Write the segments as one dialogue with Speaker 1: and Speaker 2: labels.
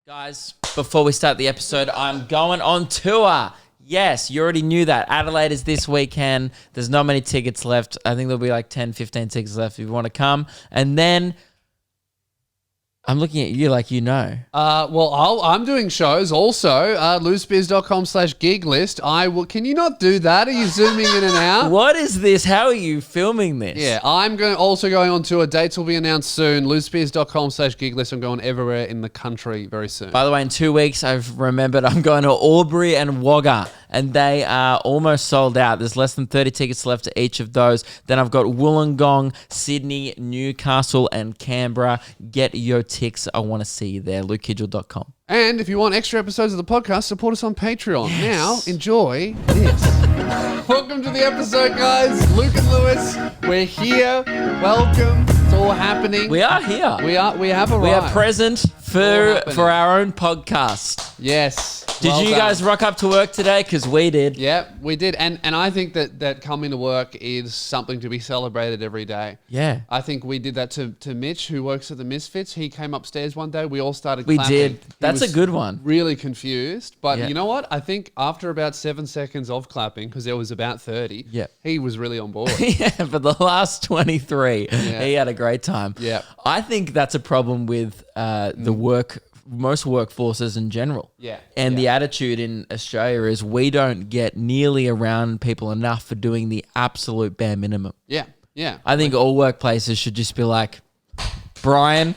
Speaker 1: Guys, before we start the episode, I'm going on tour. Yes, you already knew that. Adelaide is this weekend. There's not many tickets left. I think there'll be like 10, 15 tickets left if you want to come. And then I'm looking at you like you know.
Speaker 2: I'm doing shows also. Loosebeers.com/gig list. Can you not do that? Are you zooming in and out?
Speaker 1: What is this? How are you filming this?
Speaker 2: Yeah, I'm going on tour. Dates will be announced soon. Loosebeers.com/gig list. I'm going everywhere in the country very soon.
Speaker 1: By the way, in 2 weeks, I've remembered I'm going to Albury and Wagga, and they are almost sold out. There's less than 30 tickets left to each of those. Then I've got Wollongong, Sydney, Newcastle, and Canberra. Get your ticks. I want to see you there. LukeKidgel.com.
Speaker 2: And if you want extra episodes of the podcast, support us on Patreon. Yes. Now, enjoy this. Welcome to the episode, guys. Luke and Lewis, we're here. Welcome. It's all happening.
Speaker 1: We are here.
Speaker 2: We have arrived.
Speaker 1: We are present for our own podcast.
Speaker 2: Yes.
Speaker 1: Did you guys rock up to work today? Because we did.
Speaker 2: Yeah, we did. And I think that coming to work is something to be celebrated every day.
Speaker 1: Yeah.
Speaker 2: I think we did that to Mitch, who works at the Misfits. He came upstairs one day. We all started clapping.
Speaker 1: We did. That's a good one.
Speaker 2: Really confused. But
Speaker 1: Yeah.
Speaker 2: you know what? I think after about 7 seconds of clapping, because there was about 30,
Speaker 1: Yeah.
Speaker 2: he was really on board.
Speaker 1: Yeah, for the last 23, he had a great time.
Speaker 2: Yeah.
Speaker 1: I think that's a problem with most workforces in general.
Speaker 2: Yeah.
Speaker 1: And the attitude in Australia is we don't get nearly around people enough for doing the absolute bare minimum.
Speaker 2: Yeah. Yeah.
Speaker 1: I think all workplaces should just be like, Brian,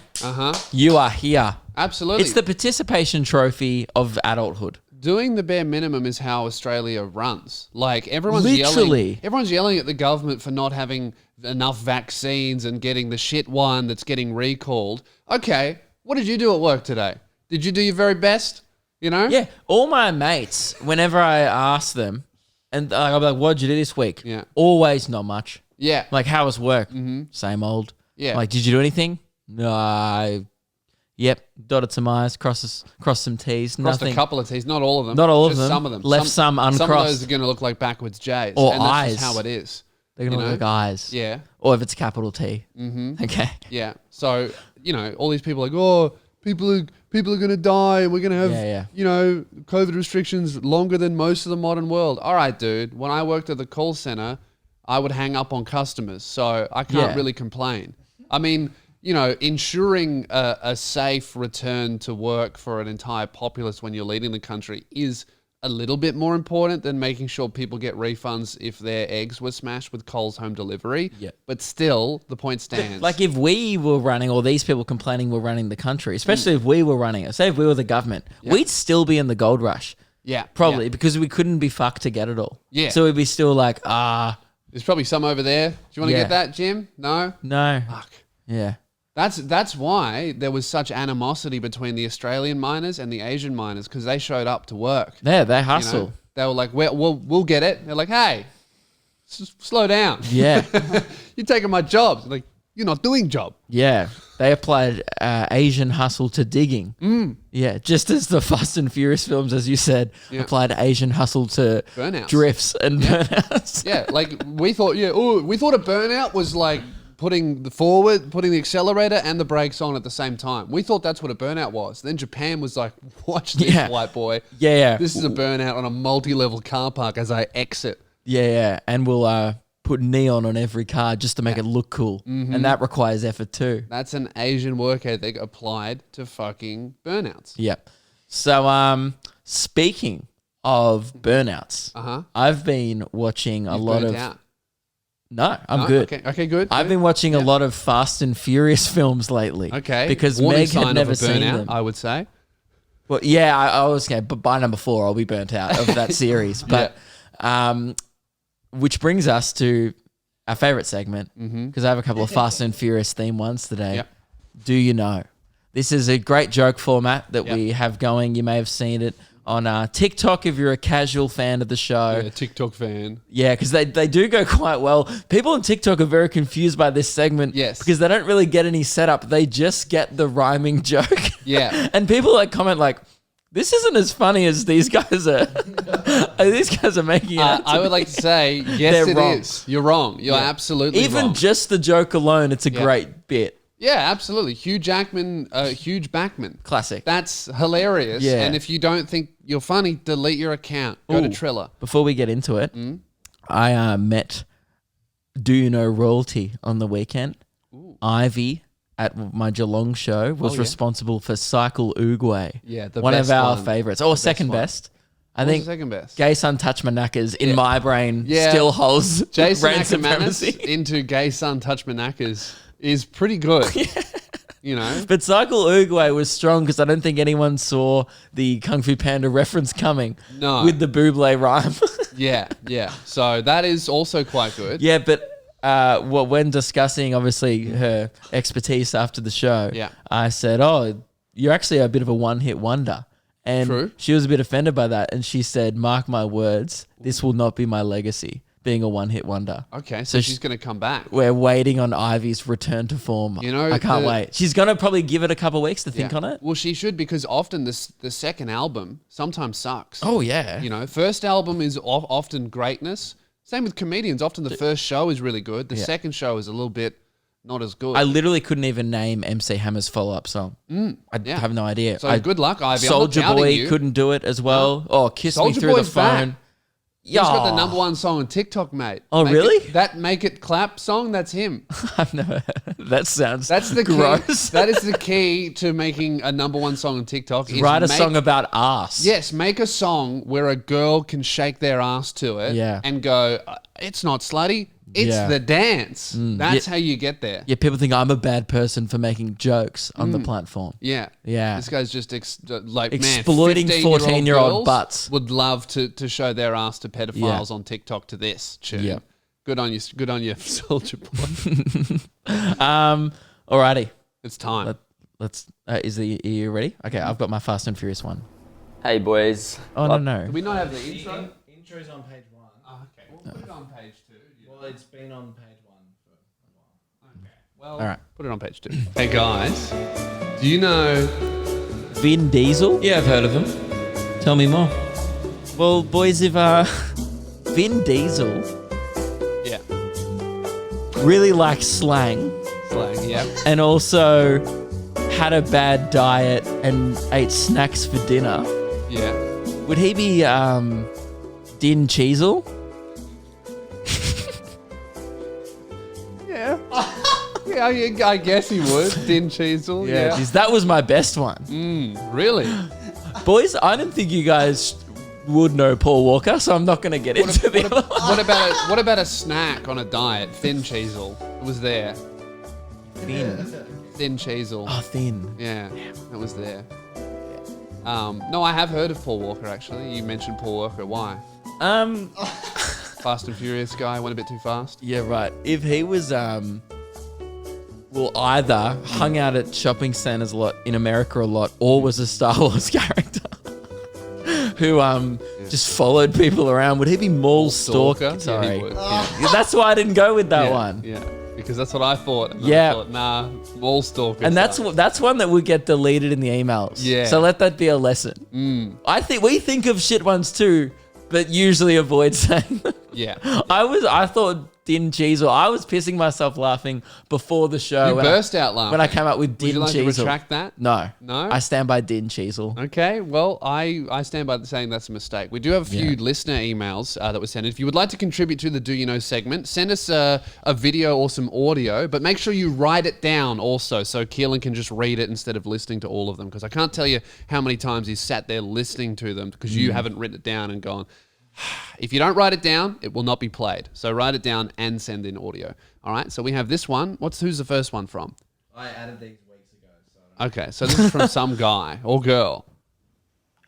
Speaker 1: you are here.
Speaker 2: Absolutely.
Speaker 1: It's the participation trophy of adulthood.
Speaker 2: Doing the bare minimum is how Australia runs. Like everyone's
Speaker 1: Literally.
Speaker 2: yelling at the government for not having enough vaccines and getting the shit one that's getting recalled. Okay, what did you do at work today? Did you do your very best? You know?
Speaker 1: Yeah, all my mates, whenever I ask them, and I'll be like, what'd you do this week?
Speaker 2: Yeah.
Speaker 1: Always not much.
Speaker 2: Yeah.
Speaker 1: Like, how was work? Same old.
Speaker 2: Yeah.
Speaker 1: Like, did you do anything? No. Yep. Dotted some I's, crossed some T's.
Speaker 2: Crossed
Speaker 1: nothing.
Speaker 2: a couple of T's, not all of them.
Speaker 1: Not all of
Speaker 2: just
Speaker 1: them.
Speaker 2: some of them.
Speaker 1: Left some uncrossed.
Speaker 2: Some of those are going to look like backwards J's.
Speaker 1: Or
Speaker 2: and that's
Speaker 1: I's.
Speaker 2: just how it is.
Speaker 1: They're going to look like I's.
Speaker 2: Yeah.
Speaker 1: Or if it's a capital T. Mm-hmm. Okay.
Speaker 2: Yeah. So, all these people are like, oh, people are going to die and we're going to have, COVID restrictions longer than most of the modern world. All right, dude. When I worked at the call center, I would hang up on customers. So I can't really complain. I mean, ensuring a safe return to work for an entire populace when you're leading the country is a little bit more important than making sure people get refunds if their eggs were smashed with Coles home delivery.
Speaker 1: Yeah.
Speaker 2: But still, the point stands.
Speaker 1: Like if we were running, or these people complaining were running the country, especially if we were running it, say if we were the government, we'd still be in the gold rush.
Speaker 2: Yeah.
Speaker 1: Probably
Speaker 2: Yeah.
Speaker 1: because we couldn't be fucked to get it all.
Speaker 2: Yeah.
Speaker 1: So we'd be still like,
Speaker 2: There's probably some over there. Do you want to get that, Jim? No?
Speaker 1: no.
Speaker 2: Fuck.
Speaker 1: Yeah.
Speaker 2: That's why there was such animosity between the Australian miners and the Asian miners, because they showed up to work.
Speaker 1: Yeah, they hustle.
Speaker 2: They were like, we'll get it. They're like, hey, slow down.
Speaker 1: Yeah.
Speaker 2: You're taking my jobs. Like, you're not doing job.
Speaker 1: Yeah. They applied Asian hustle to digging. Yeah. Just as the Fast and Furious films, as you said, applied Asian hustle to
Speaker 2: Burnouts.
Speaker 1: drifts and burnouts.
Speaker 2: Yeah, like we thought a burnout was like putting the accelerator and the brakes on at the same time. We thought that's what a burnout was. Then Japan was like, watch this, white boy.
Speaker 1: Yeah.
Speaker 2: This is a burnout on a multi-level car park as I exit.
Speaker 1: Yeah. And we'll put neon on every car just to make it look cool. And that requires effort too.
Speaker 2: That's an Asian work ethic applied to fucking burnouts.
Speaker 1: Yeah. So, speaking of burnouts, I've been watching a lot of...
Speaker 2: Out.
Speaker 1: No, I'm good.
Speaker 2: Okay, good.
Speaker 1: I've been watching a lot of Fast and Furious films lately.
Speaker 2: Okay.
Speaker 1: Because
Speaker 2: Warning
Speaker 1: Meg had
Speaker 2: sign
Speaker 1: never
Speaker 2: of a
Speaker 1: seen
Speaker 2: burnout,
Speaker 1: them.
Speaker 2: I would say.
Speaker 1: Well, yeah, I was going but by number 4, I'll be burnt out of that series. But, which brings us to our favorite segment, because I have a couple of Fast and Furious theme ones today.
Speaker 2: Yep.
Speaker 1: Do you know? This is a great joke format that we have going. You may have seen it on TikTok if you're a casual fan of the show.
Speaker 2: Yeah, TikTok fan.
Speaker 1: Yeah, because they do go quite well. People on TikTok are very confused by this segment.
Speaker 2: Yes.
Speaker 1: Because they don't really get any setup. They just get the rhyming joke.
Speaker 2: Yeah.
Speaker 1: And people comment like, this isn't as funny as these guys are. These guys are making it.
Speaker 2: I would like to say, yes,
Speaker 1: They're
Speaker 2: it
Speaker 1: wrong.
Speaker 2: is. You're wrong. You're absolutely
Speaker 1: Even
Speaker 2: wrong.
Speaker 1: just the joke alone, it's a great bit.
Speaker 2: Yeah, absolutely. Hugh Jackman, huge backman.
Speaker 1: Classic.
Speaker 2: That's hilarious.
Speaker 1: Yeah.
Speaker 2: And if you don't think you're funny, delete your account. Go to Triller.
Speaker 1: Before we get into it, I met Do You Know Royalty on the weekend. Ivy at my Geelong show was responsible for Cycle Oogway.
Speaker 2: Yeah, the
Speaker 1: one
Speaker 2: best
Speaker 1: of our
Speaker 2: one.
Speaker 1: favorites. Or second best. I think
Speaker 2: second best?
Speaker 1: Gay Son Touch My Knackers in my brain still holds
Speaker 2: Jason
Speaker 1: brain
Speaker 2: Ackermanis
Speaker 1: supremacy.
Speaker 2: into Gay Son Touch My Knackers is pretty good. You know?
Speaker 1: But Cycle Oogway was strong because I don't think anyone saw the Kung Fu Panda reference coming.
Speaker 2: No.
Speaker 1: With the Buble rhyme.
Speaker 2: Yeah. So that is also quite good.
Speaker 1: Yeah, but when discussing, obviously, her expertise after the show, I said, oh, you're actually a bit of a one-hit wonder. And
Speaker 2: True.
Speaker 1: She was a bit offended by that. And she said, mark my words, this will not be my legacy, being a one-hit wonder.
Speaker 2: Okay, so she's going to come back.
Speaker 1: We're waiting on Ivy's return to form.
Speaker 2: You know,
Speaker 1: I can't wait. She's going to probably give it a couple of weeks to think on it.
Speaker 2: Well, she should, because often the second album sometimes sucks.
Speaker 1: Oh, yeah.
Speaker 2: You know, first album is often greatness. Same with comedians. Often the first show is really good. The second show is a little bit not as good.
Speaker 1: I literally couldn't even name MC Hammer's follow-up song. I have no idea.
Speaker 2: So good luck, Ivy.
Speaker 1: Soldier Boy couldn't do it as well. Oh, Kiss Me
Speaker 2: Soulja
Speaker 1: Through
Speaker 2: Boy's
Speaker 1: the Phone.
Speaker 2: back. He's got the number one song on TikTok, mate.
Speaker 1: Oh, really?
Speaker 2: That Make It Clap song, that's him.
Speaker 1: I've never heard. That sounds
Speaker 2: That's the
Speaker 1: gross.
Speaker 2: key. That is the key to making a number one song on TikTok. Is
Speaker 1: Write a song about ass.
Speaker 2: Yes, make a song where a girl can shake their ass to it and go, it's not slutty, it's the dance. That's how you get there.
Speaker 1: Yeah, people think I'm a bad person for making jokes on the platform.
Speaker 2: Yeah.
Speaker 1: Yeah.
Speaker 2: This guy's just
Speaker 1: Exploiting
Speaker 2: 15-year-old
Speaker 1: 14-year-old
Speaker 2: girls
Speaker 1: butts.
Speaker 2: would love to show their ass to pedophiles on TikTok to this tune.
Speaker 1: Yeah.
Speaker 2: Good on you, Soulja Boy.
Speaker 1: Alrighty.
Speaker 2: It's time.
Speaker 1: Are you ready? Okay, I've got my Fast and Furious one.
Speaker 3: Hey boys.
Speaker 1: Oh, no.
Speaker 2: Do we not have the intro?
Speaker 1: Intro's on page 1.
Speaker 2: Oh, okay. We'll put it on page 2.
Speaker 1: Well, it's been on page 1 for a while.
Speaker 2: Okay. Well,
Speaker 1: All right.
Speaker 2: put it on page 2. Hey guys, do you know
Speaker 1: Vin Diesel?
Speaker 3: Yeah, I've heard of him. Tell me more.
Speaker 1: Well, boys, if Vin Diesel
Speaker 2: Yeah.
Speaker 1: really likes slang
Speaker 2: Slang, yeah.
Speaker 1: and also had a bad diet and ate snacks for dinner,
Speaker 2: Yeah.
Speaker 1: would he be Din Cheezel?
Speaker 2: Yeah. Yeah, I guess he would. Din Cheezel. Yeah.
Speaker 1: Geez, that was my best one.
Speaker 2: Really?
Speaker 1: Boys, I didn't think you guys would know Paul Walker, so I'm not going to get into the other one.
Speaker 2: What about a snack on a diet? Thin Cheezel. It was there. Thin Cheezel.
Speaker 1: Oh, thin.
Speaker 2: Yeah, it was there. No, I have heard of Paul Walker, actually. You mentioned Paul Walker. Why? Fast and Furious guy went a bit too fast.
Speaker 1: Yeah, right. If he was, either hung out at shopping centers a lot in America a lot, or was a Star Wars character who just followed people around, would he be Maul Stalker?
Speaker 2: Yeah,
Speaker 1: Sorry,
Speaker 2: he would. Yeah.
Speaker 1: that's why I didn't go with that one.
Speaker 2: Yeah, because that's what I thought. And
Speaker 1: Yeah.
Speaker 2: I thought, nah, Maul Stalker.
Speaker 1: And that's one that would get deleted in the emails.
Speaker 2: Yeah.
Speaker 1: So let that be a lesson. I think we think of shit ones too, but usually avoid saying them.
Speaker 2: Yeah.
Speaker 1: I thought Din Cheezel. I was pissing myself laughing before the show.
Speaker 2: You
Speaker 1: when
Speaker 2: burst out laughing.
Speaker 1: when I came up with Din
Speaker 2: Would you like
Speaker 1: Cheezel.
Speaker 2: to retract that?
Speaker 1: No.
Speaker 2: No?
Speaker 1: I stand by Din Cheezel.
Speaker 2: Okay, well, I stand by saying that's a mistake. We do have a few
Speaker 1: Yeah.
Speaker 2: listener emails that were sent in. If you would like to contribute to the Do You Know segment, send us a video or some audio, but make sure you write it down also so Keelan can just read it instead of listening to all of them, because I can't tell you how many times he's sat there listening to them because you haven't written it down and gone, if you don't write it down, it will not be played. So write it down and send in audio. All right, so we have this one. Who's the first one from?
Speaker 1: I added these weeks ago. So
Speaker 2: Okay, so this is from some guy or girl.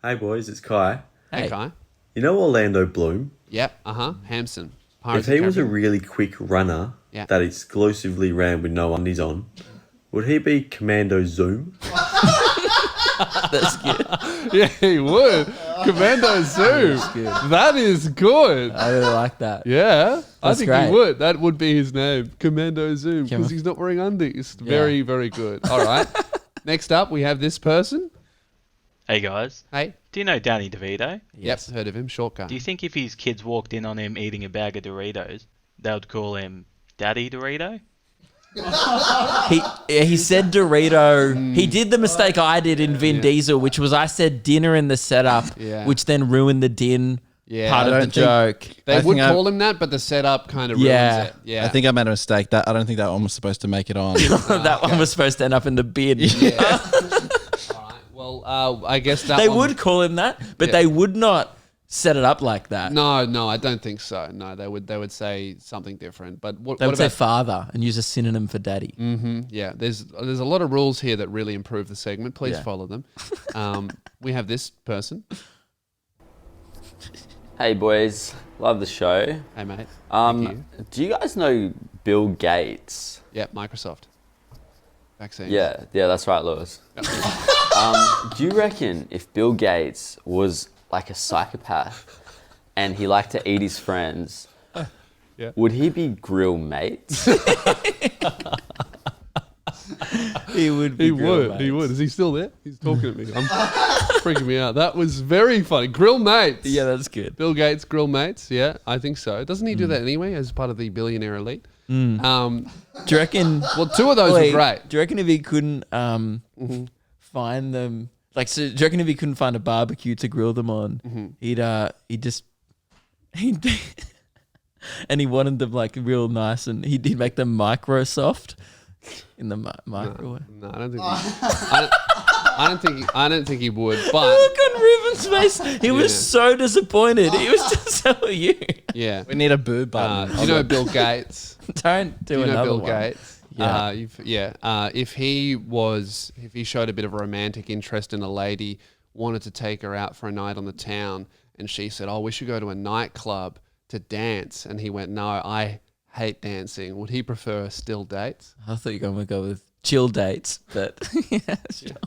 Speaker 4: Hey boys, it's Kai.
Speaker 2: Hey, Kai.
Speaker 4: You know Orlando Bloom?
Speaker 2: Yep, Hampson.
Speaker 4: If
Speaker 2: Pirates
Speaker 4: he
Speaker 2: of the
Speaker 4: was a
Speaker 2: Caribbean.
Speaker 4: really quick runner
Speaker 2: Yeah.
Speaker 4: that exclusively ran with no undies on, would he be Commando Zoom?
Speaker 1: that's good.
Speaker 2: Yeah, he would. Commando Zoom. That is good.
Speaker 1: I really like that.
Speaker 2: Yeah, I
Speaker 1: That's
Speaker 2: think
Speaker 1: great.
Speaker 2: he would. That would be his name, Commando Zoom, because
Speaker 1: Come on.
Speaker 2: he's not wearing undies. Very, very good. All right. Next up, we have this person.
Speaker 5: Hey guys,
Speaker 2: Hey.
Speaker 5: do you know Danny DeVito?
Speaker 1: Yes.
Speaker 2: Yep, heard of him. Short guy.
Speaker 5: Do you think if his kids walked in on him eating a bag of Doritos, they would call him Daddy Dorito?
Speaker 1: He said Dorito. He did the mistake I did in Vin Diesel, which was I said dinner in the setup, which then ruined the din part of the joke.
Speaker 2: They would call him that, but the setup kind of ruins it. Yeah.
Speaker 6: I think I made a mistake. I don't think that one was supposed to make it on.
Speaker 1: That one was supposed to end up in the bin.
Speaker 2: All right. Well, I guess that
Speaker 1: They
Speaker 2: one-
Speaker 1: would call him that, but they would not set it up like that.
Speaker 2: No, I don't think so. No, they would say something different. But what
Speaker 1: They would say
Speaker 2: about
Speaker 1: father and use a synonym for daddy.
Speaker 2: Yeah, there's a lot of rules here that really improve the segment. Please follow them. We have this person.
Speaker 3: Hey boys, love the show.
Speaker 2: Hey mate. Thank you.
Speaker 3: Do you guys know Bill Gates?
Speaker 2: Yeah, Microsoft. Vaccine.
Speaker 3: Yeah, that's right, Lewis. Do you reckon if Bill Gates was like a psychopath and he liked to eat his friends, would he be grill mates?
Speaker 1: He would. Be
Speaker 2: He would. Is he still there? He's talking to me. I'm freaking me out. That was very funny. Grill mates.
Speaker 1: Yeah, that's good.
Speaker 2: Bill Gates, grill mates. Yeah, I think so. Doesn't he do that anyway as part of the billionaire elite?
Speaker 1: Do you reckon?
Speaker 2: Well, two of those were great.
Speaker 1: Do you reckon if he couldn't find them, like, so do you reckon if he couldn't find a barbecue to grill them on, he'd and he wanted them like real nice, and he'd make them microsoft in the microwave.
Speaker 2: No, I don't think. I don't think he would. But
Speaker 1: Look on Ruben's face. He was so disappointed. He was just so you.
Speaker 2: yeah,
Speaker 6: We need a boo button.
Speaker 2: you know Bill Gates.
Speaker 1: Don't do
Speaker 2: You know
Speaker 1: another
Speaker 2: Bill
Speaker 1: one.
Speaker 2: Gates. If he showed a bit of a romantic interest in a lady, wanted to take her out for a night on the town, and she said, "Oh, we should go to a nightclub to dance," and he went, "No, I hate dancing." Would he prefer still dates?
Speaker 1: I thought you were going to go with chill dates, but yeah, sure.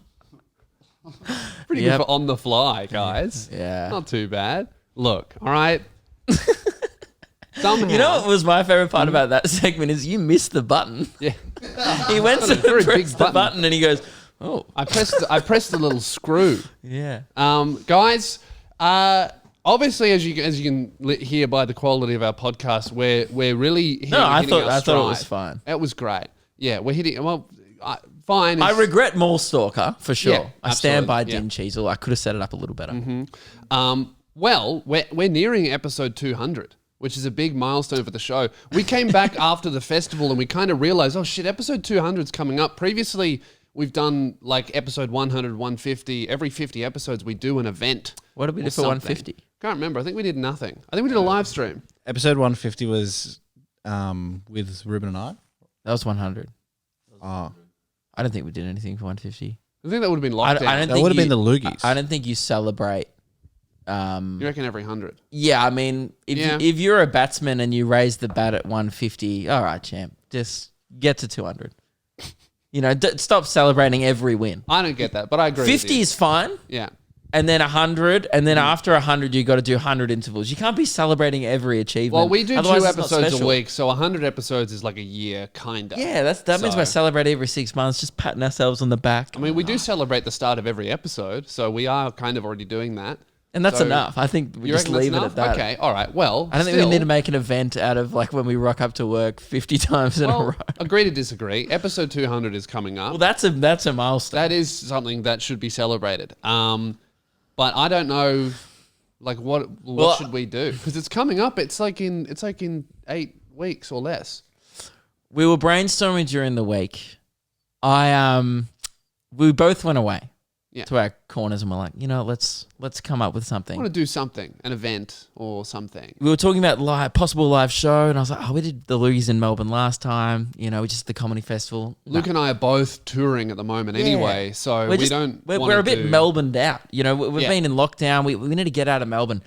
Speaker 2: Pretty
Speaker 1: Yep.
Speaker 2: good for on the fly, guys.
Speaker 1: Yeah.
Speaker 2: Not too bad. Look, all right. Somehow,
Speaker 1: You know what was my favorite part about that segment is you missed the button.
Speaker 2: Yeah.
Speaker 1: He went
Speaker 2: Not
Speaker 1: to
Speaker 2: a very
Speaker 1: press
Speaker 2: big
Speaker 1: the
Speaker 2: button.
Speaker 1: button and he goes, "Oh,
Speaker 2: I pressed the little screw.
Speaker 1: yeah."
Speaker 2: Guys, obviously, as you can hear by the quality of our podcast, we're really hitting,
Speaker 1: No, I
Speaker 2: hitting our
Speaker 1: thought it was
Speaker 2: stride.
Speaker 1: fine.
Speaker 2: It was great. Yeah, we're hitting. Well, fine.
Speaker 1: I
Speaker 2: is-
Speaker 1: regret Mall Stalker for sure.
Speaker 2: Yeah,
Speaker 1: I stand by
Speaker 2: absolutely,
Speaker 1: Din Cheezel. I could have set it up a little better.
Speaker 2: Well, we're nearing episode 200, which is a big milestone for the show. We came back after the festival and we kind of realized, oh shit, episode 200 is coming up. Previously, we've done like episode 100, 150. Every 50 episodes, we do an event.
Speaker 1: What did we
Speaker 2: or
Speaker 1: do for
Speaker 2: something.
Speaker 1: 150?
Speaker 2: Can't remember. I think we did nothing. I think we did a live stream.
Speaker 6: Episode 150 was with Ruben and I.
Speaker 1: That was 100.
Speaker 6: Oh,
Speaker 1: I don't think we did anything for 150.
Speaker 2: I think that would have been
Speaker 1: I
Speaker 2: lockdown.
Speaker 1: don't
Speaker 6: that
Speaker 1: think
Speaker 6: would have been the
Speaker 1: you-
Speaker 6: loogies.
Speaker 1: I don't think you celebrate.
Speaker 2: You reckon every 100?
Speaker 1: Yeah, I mean, if you're a batsman and you raise the bat at 150, all right, champ, just get to 200. You know, stop celebrating every win.
Speaker 2: I don't get that, but I agree.
Speaker 1: 50
Speaker 2: with you.
Speaker 1: is fine,
Speaker 2: Yeah.
Speaker 1: and then 100, and then after 100, you got to do 100 intervals. You can't be celebrating every achievement.
Speaker 2: Well, we do
Speaker 1: Otherwise
Speaker 2: 2
Speaker 1: it's not
Speaker 2: episodes a
Speaker 1: special.
Speaker 2: week, so 100 episodes is like a year, kind of.
Speaker 1: Yeah, that means we
Speaker 2: So-
Speaker 1: celebrate every 6 months, just patting ourselves on the back.
Speaker 2: I mean, we do celebrate the start of every episode, so we are kind of already doing that.
Speaker 1: And that's
Speaker 2: So-
Speaker 1: enough. I think we
Speaker 2: You
Speaker 1: just
Speaker 2: reckon that's
Speaker 1: leave it
Speaker 2: enough?
Speaker 1: at that.
Speaker 2: Okay, all right. Well,
Speaker 1: I don't think we need to make an event out of like when we rock up to work 50 times in a row.
Speaker 2: Agree to disagree. Episode 200 is coming up.
Speaker 1: Well, that's a milestone.
Speaker 2: That is something that should be celebrated. But I don't know, like what
Speaker 1: Well,
Speaker 2: should we do? Because it's coming up. It's like in 8 weeks or less.
Speaker 1: We were brainstorming during the week. We both went away to our corners and we're like, let's come up with
Speaker 2: I
Speaker 1: something.
Speaker 2: want to do something, an event or something.
Speaker 1: We were talking about possible live show, and I was like, we did the Loogies in Melbourne last time. We just the comedy festival.
Speaker 2: Luke and I are both touring at the moment anyway, so
Speaker 1: We're
Speaker 2: we don't.
Speaker 1: We're a bit Melbourned out. We've
Speaker 2: Yeah.
Speaker 1: been in lockdown. We need to get out of Melbourne.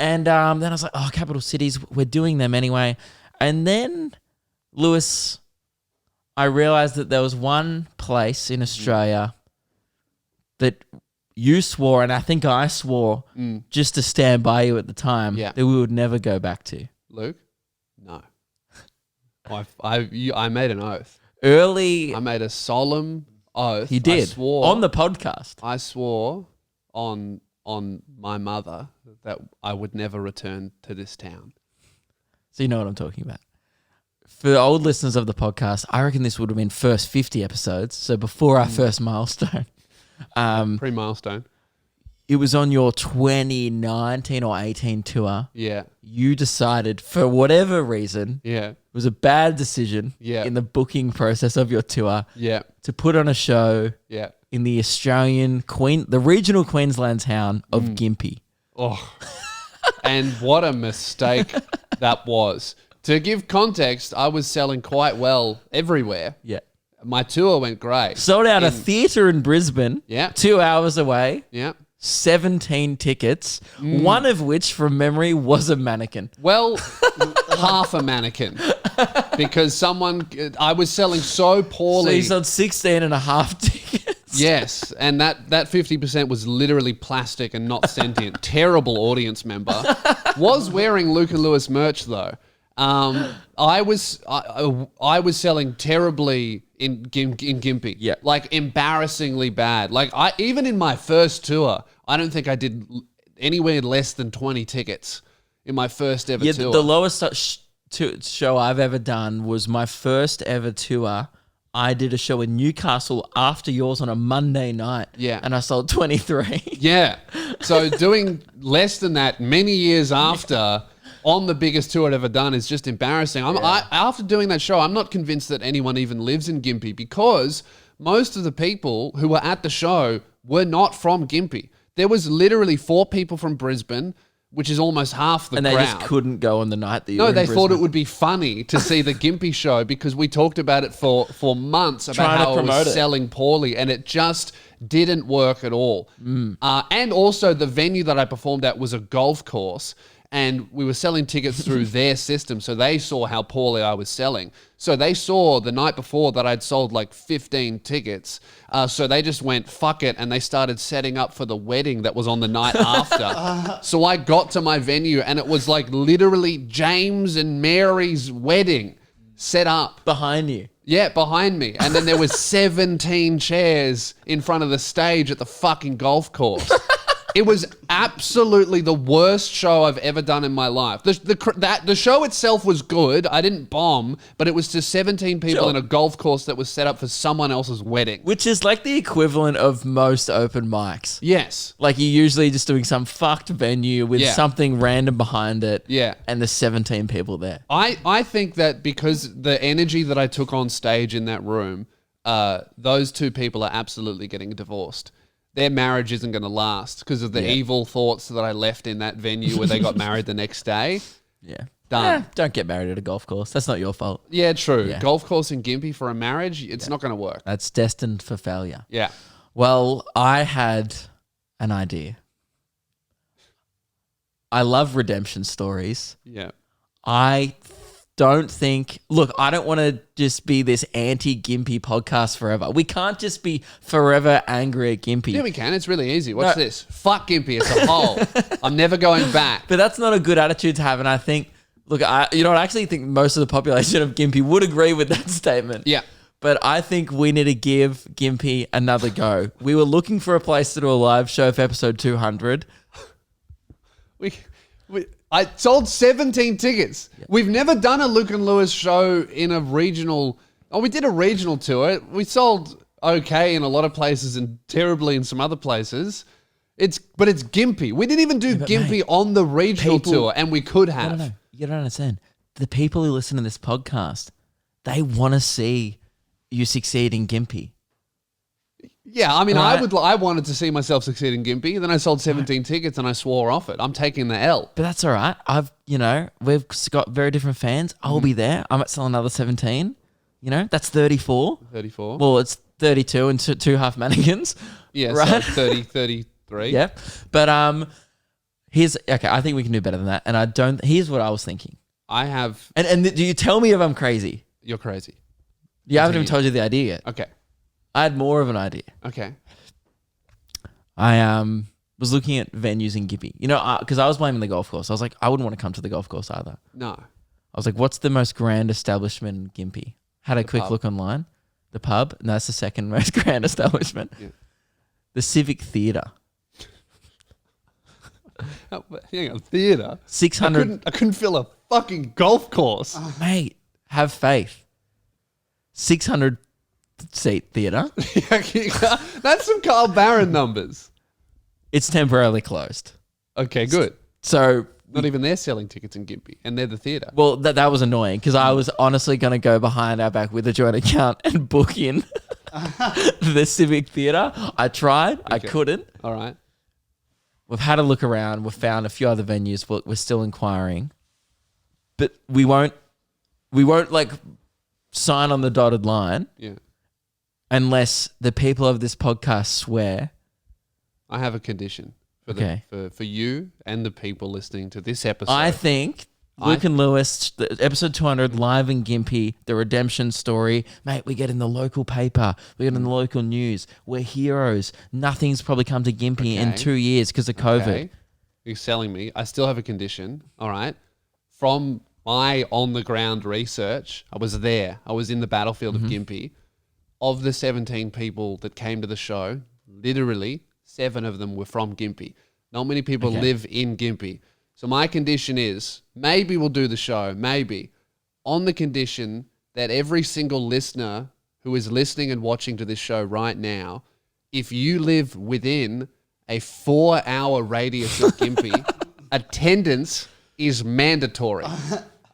Speaker 1: And then I was like, capital cities, we're doing them anyway. And then, Lewis, I realized that there was one place in Australia that you swore, and I think I swore, just to stand by you at the time,
Speaker 2: Yeah.
Speaker 1: that we would never go back to.
Speaker 2: Luke, no. I made an oath.
Speaker 1: Early,
Speaker 2: I made a solemn oath.
Speaker 1: he did,
Speaker 2: I swore
Speaker 1: on the podcast.
Speaker 2: I swore on my mother that I would never return to this town.
Speaker 1: So you know what I'm talking about. for old listeners of the podcast, I reckon this would have been first 50 episodes. So before our first milestone.
Speaker 2: Pre-milestone.
Speaker 1: It was on your 2019 or 18 tour.
Speaker 2: Yeah.
Speaker 1: You decided, for whatever reason,
Speaker 2: Yeah.
Speaker 1: it was a bad decision
Speaker 2: Yeah.
Speaker 1: in the booking process of your tour
Speaker 2: Yeah.
Speaker 1: to put on a show
Speaker 2: Yeah.
Speaker 1: in the the regional Queensland town of Gympie.
Speaker 2: Oh. And what a mistake that was. To give context, I was selling quite well everywhere.
Speaker 1: Yeah.
Speaker 2: My tour went great.
Speaker 1: Sold out a theatre in Brisbane.
Speaker 2: Yeah.
Speaker 1: 2 hours away.
Speaker 2: Yeah.
Speaker 1: 17 tickets, one of which, from memory, was a mannequin.
Speaker 2: Well, half a mannequin. Because I was selling so
Speaker 1: So
Speaker 2: poorly.
Speaker 1: you sold 16 and a half tickets.
Speaker 2: Yes, and that 50% was literally plastic and not sentient. Terrible audience member. Was wearing Luke and Lewis merch though. I was selling terribly in Gympie.
Speaker 1: Yeah.
Speaker 2: Like embarrassingly bad. Like even in my first tour, I don't think I did anywhere less than 20 tickets in my first ever
Speaker 1: Yeah,
Speaker 2: tour.
Speaker 1: the lowest show I've ever done was my first ever tour. I did a show in Newcastle after yours on a Monday night.
Speaker 2: Yeah.
Speaker 1: And I sold 23.
Speaker 2: Yeah. So doing less than that many years after on the biggest tour I'd ever done is just embarrassing. After doing that show, I'm not convinced that anyone even lives in Gympie because most of the people who were at the show were not from Gympie. There was literally 4 people from Brisbane, which is almost half the
Speaker 1: And
Speaker 2: crowd.
Speaker 1: they just couldn't go on the night that you were
Speaker 2: No,
Speaker 1: in
Speaker 2: they thought it
Speaker 1: Brisbane.
Speaker 2: would be funny to see the Gympie show because we talked about it for months about
Speaker 1: Trying to
Speaker 2: how it
Speaker 1: promote
Speaker 2: was
Speaker 1: it.
Speaker 2: selling poorly and it just didn't work at all. And also the venue that I performed at was a golf course and we were selling tickets through their system. So they saw how poorly I was selling. So they saw the night before that I'd sold like 15 tickets. So they just went, fuck it. And they started setting up for the wedding that was on the night after. So I got to my venue and it was like literally James and Mary's wedding set up.
Speaker 1: behind you.
Speaker 2: Yeah, behind me. And then there was 17 chairs in front of the stage at the fucking golf course. It was absolutely the worst show I've ever done in my life. The show itself was good. I didn't bomb, but it was to 17 people
Speaker 1: Sure.
Speaker 2: in a golf course that was set up for someone else's wedding.
Speaker 1: Which is like the equivalent of most open mics.
Speaker 2: Yes.
Speaker 1: Like you're usually just doing some fucked venue with
Speaker 2: Yeah.
Speaker 1: something random behind it.
Speaker 2: Yeah.
Speaker 1: And there's 17 people there.
Speaker 2: I think that because the energy that I took on stage in that room, those 2 people are absolutely getting divorced. Their marriage isn't going to last because of the evil thoughts that I left in that venue where they got married the next day.
Speaker 1: Yeah.
Speaker 2: Done.
Speaker 1: Don't get married at a golf course. That's not your fault.
Speaker 2: Yeah, true.
Speaker 1: Yeah.
Speaker 2: Golf course in Gympie for a marriage, it's not going to work.
Speaker 1: That's destined for failure.
Speaker 2: Yeah.
Speaker 1: Well, I had an idea. I love redemption stories.
Speaker 2: Yeah.
Speaker 1: I don't think. Look, I don't want to just be this anti-Gympie podcast forever. We can't just be forever angry at Gympie.
Speaker 2: Yeah, we can. It's really easy. Watch this. Fuck Gympie as a whole. I'm never going back.
Speaker 1: But that's not a good attitude to have. And I think, look, I actually think most of the population of Gympie would agree with that statement.
Speaker 2: Yeah.
Speaker 1: But I think we need to give Gympie another go. We were looking for a place to do a live show for episode 200.
Speaker 2: I sold 17 tickets. We've never done a Luke and Lewis show in a regional. Oh, we did a regional tour. We sold okay in a lot of places and terribly in some other places. But it's Gympie. We didn't even do Gympie
Speaker 1: mate,
Speaker 2: on the regional
Speaker 1: people-
Speaker 2: tour, and we could have.
Speaker 1: No. You don't understand. The people who listen to this podcast, they want to see you succeed in Gympie.
Speaker 2: Yeah, I mean,
Speaker 1: Right.
Speaker 2: I wanted to see myself succeed in Gympie. Then I sold 17 tickets and I swore off it. I'm taking the L.
Speaker 1: But that's all right. We've got very different fans. I'll be there. I might sell another 17. That's 34.
Speaker 2: 34.
Speaker 1: Well, it's 32 and two half mannequins.
Speaker 2: Yeah,
Speaker 1: right.
Speaker 2: so 30, 33.
Speaker 1: Yeah. But I think we can do better than that. And here's what I was thinking.
Speaker 2: I have.
Speaker 1: And do you tell me if I'm crazy?
Speaker 2: You're crazy.
Speaker 1: You haven't even told you the idea yet.
Speaker 2: Okay.
Speaker 1: I had more of an idea.
Speaker 2: Okay.
Speaker 1: I was looking at venues in Gympie. Because I was blaming the golf course. I was like, I wouldn't want to come to the golf course either.
Speaker 2: No.
Speaker 1: I was like, what's the most grand establishment in Gympie? Had a quick
Speaker 2: pub.
Speaker 1: look online. The pub? No, that's the second most grand establishment.
Speaker 2: Yeah.
Speaker 1: The Civic Theatre.
Speaker 2: Hang on, theatre.
Speaker 1: 600.
Speaker 2: I couldn't fill a fucking golf course.
Speaker 1: Mate, Have faith. 600 seat theatre.
Speaker 2: That's some Carl Barron numbers.
Speaker 1: It's temporarily closed.
Speaker 2: Okay, good.
Speaker 1: So,
Speaker 2: Not even they're selling tickets in Gympie, and they're the theatre.
Speaker 1: well, that was annoying because I was honestly going to go behind our back with a joint account and book in the Civic Theatre. I tried. I couldn't.
Speaker 2: All right.
Speaker 1: We've had a look around. We've found a few other venues, but we're still inquiring. But we won't like sign on the dotted line
Speaker 2: Yeah.
Speaker 1: unless the people of this podcast swear.
Speaker 2: I have a condition for
Speaker 1: Okay.
Speaker 2: for you and the people listening to this episode.
Speaker 1: I think Luke and Lewis, episode 200, live in Gympie, the redemption story. Mate, we get in the local paper. We get in the local news. We're heroes. Nothing's probably come to Gympie in 2 years because of COVID.
Speaker 2: Okay. You're selling me. I still have a condition. All right. From my on-the-ground research, I was there. I was in the battlefield
Speaker 1: Mm-hmm.
Speaker 2: of Gympie. Of the 17 people that came to the show, literally 7 of them were from Gympie. Not many people live in Gympie. So my condition is, maybe we'll do the show, maybe, on the condition that every single listener who is listening and watching to this show right now, if you live within a 4-hour radius of Gympie, attendance is mandatory.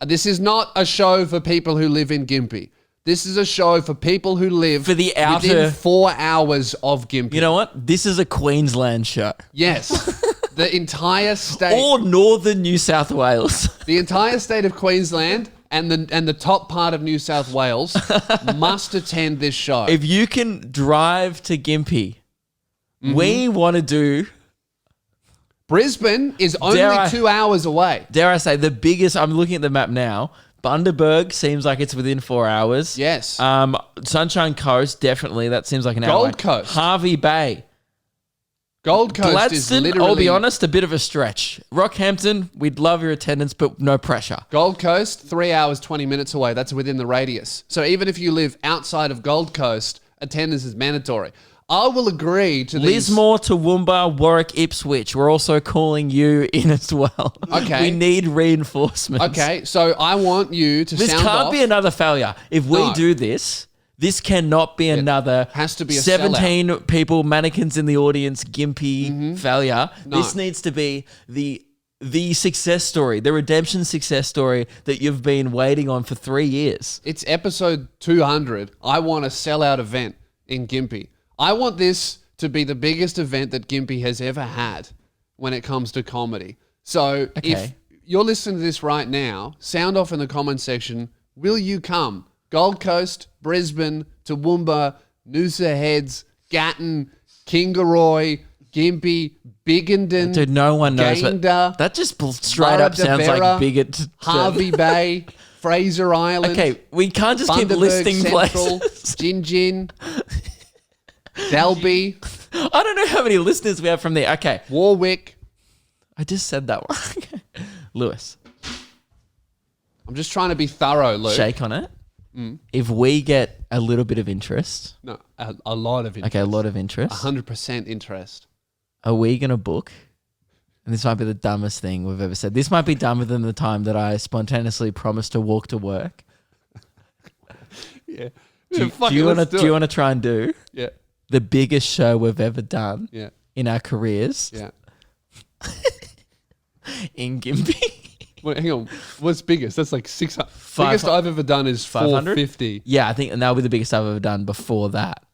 Speaker 2: This is not a show for people who live in Gympie. This is a show for people who live
Speaker 1: For the outer-
Speaker 2: within 4 hours of Gympie.
Speaker 1: You know what? This is a Queensland show.
Speaker 2: Yes. The entire state,
Speaker 1: Or northern New South Wales.
Speaker 2: the entire state of Queensland and the top part of New South Wales must attend this show.
Speaker 1: If you can drive to Gympie, we want to do,
Speaker 2: Brisbane is only
Speaker 1: Dare I-
Speaker 2: 2 hours away.
Speaker 1: dare I say, the biggest, I'm looking at the map now, Bundaberg seems like it's within 4 hours.
Speaker 2: Yes.
Speaker 1: Sunshine Coast, definitely. That seems like an hour.
Speaker 2: Gold
Speaker 1: away.
Speaker 2: Coast.
Speaker 1: Harvey Bay.
Speaker 2: Gold Coast is
Speaker 1: Gladstone,
Speaker 2: literally...
Speaker 1: I'll be honest, a bit of a stretch. Rockhampton, we'd love your attendance, but no pressure.
Speaker 2: Gold Coast, 3 hours, 20 minutes away. That's within the radius. So even if you live outside of Gold Coast, attendance is mandatory. I will agree to these...
Speaker 1: Lismore, Toowoomba, Warwick, Ipswich. We're also calling you in as well.
Speaker 2: Okay.
Speaker 1: We need reinforcements.
Speaker 2: Okay, so I want you to
Speaker 1: This
Speaker 2: sound
Speaker 1: can't
Speaker 2: off.
Speaker 1: be another failure. If we
Speaker 2: No.
Speaker 1: do this, this cannot be another
Speaker 2: has to be a
Speaker 1: 17 people, mannequins in the audience, gimpy failure.
Speaker 2: No.
Speaker 1: This needs to be the success story, the redemption success story that you've been waiting on for 3 years.
Speaker 2: It's episode 200. I want a sellout event in Gympie. I want this to be the biggest event that Gympie has ever had when it comes to comedy. So if
Speaker 1: Okay.
Speaker 2: you're listening to this right now, sound off in the comment section. Will you come? Gold Coast, Brisbane, Toowoomba, Noosa Heads, Gatton, Kingaroy, Gympie, Biggenden,
Speaker 1: Dude, no one knows
Speaker 2: Gayndah,
Speaker 1: what. That just straight up sounds
Speaker 2: Marabdavera,
Speaker 1: like bigot.
Speaker 2: Harvey Bay, Fraser Island.
Speaker 1: Okay, we can't just keep
Speaker 2: Bundaberg
Speaker 1: listing
Speaker 2: Central,
Speaker 1: places.
Speaker 2: Gin, Dalby,
Speaker 1: I don't know how many listeners we have from there. Okay,
Speaker 2: Warwick.
Speaker 1: I just said that one. Lewis,
Speaker 2: I'm just trying to be thorough, Luke.
Speaker 1: shake on it. If we get a little bit of interest,
Speaker 2: No, a lot of interest.
Speaker 1: okay, a lot of interest,
Speaker 2: 100% interest.
Speaker 1: are we going to book? And this might be the dumbest thing we've ever said. This might be dumber than the time that I spontaneously promised to walk to work.
Speaker 2: Yeah.
Speaker 1: Do you want to try and do
Speaker 2: Yeah.
Speaker 1: the biggest show we've ever done
Speaker 2: Yeah.
Speaker 1: in our careers
Speaker 2: Yeah.
Speaker 1: in Gympie?
Speaker 2: Wait, hang on. What's biggest? That's like 600.
Speaker 1: Five-
Speaker 2: Biggest I've ever done is
Speaker 1: 500?
Speaker 2: 450.
Speaker 1: Yeah, I think, and that'll be the biggest I've ever done before that.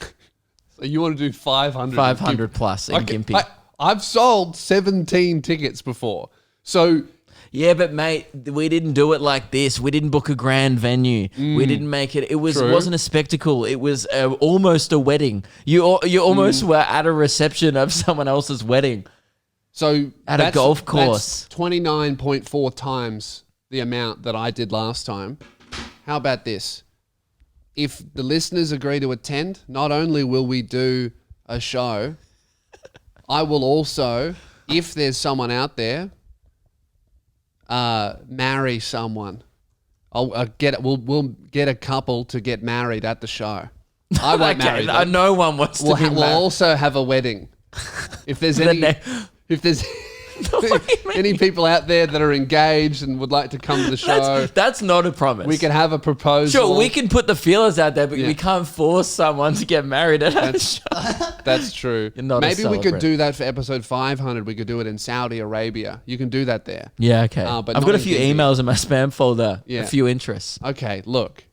Speaker 2: So you want to do 500?
Speaker 1: 500 plus in Gympie.
Speaker 2: I've sold 17 tickets before. So
Speaker 1: Yeah, but mate, we didn't do it like this. We didn't book a grand venue. We didn't make it. It
Speaker 2: True.
Speaker 1: wasn't a spectacle. It was almost a wedding. You almost were at a reception of someone else's wedding.
Speaker 2: So
Speaker 1: At a golf course.
Speaker 2: That's 29.4 times the amount that I did last time. How about this? If the listeners agree to attend, not only will we do a show, I will also, if there's someone out there, marry someone. We'll get a couple to get married at the show. I won't marry them.
Speaker 1: No one wants to be
Speaker 2: We'll
Speaker 1: married.
Speaker 2: also have a wedding. If there's
Speaker 1: The
Speaker 2: any,
Speaker 1: ne-
Speaker 2: if there's Any people out there that are engaged and would like to come to the show,
Speaker 1: That's not a promise.
Speaker 2: we can have a proposal.
Speaker 1: Sure, we can put the feelers out there, but
Speaker 2: Yeah.
Speaker 1: we can't force someone to get married at our show.
Speaker 2: That's true.
Speaker 1: You're not a
Speaker 2: Maybe we could
Speaker 1: celebrant.
Speaker 2: do that for episode 500. We could do it in Saudi Arabia. You can do that there.
Speaker 1: Yeah, okay.
Speaker 2: But
Speaker 1: I've
Speaker 2: not
Speaker 1: got a
Speaker 2: in
Speaker 1: few
Speaker 2: Disney.
Speaker 1: emails in my spam folder,
Speaker 2: Yeah.
Speaker 1: a few interests.
Speaker 2: Okay, look.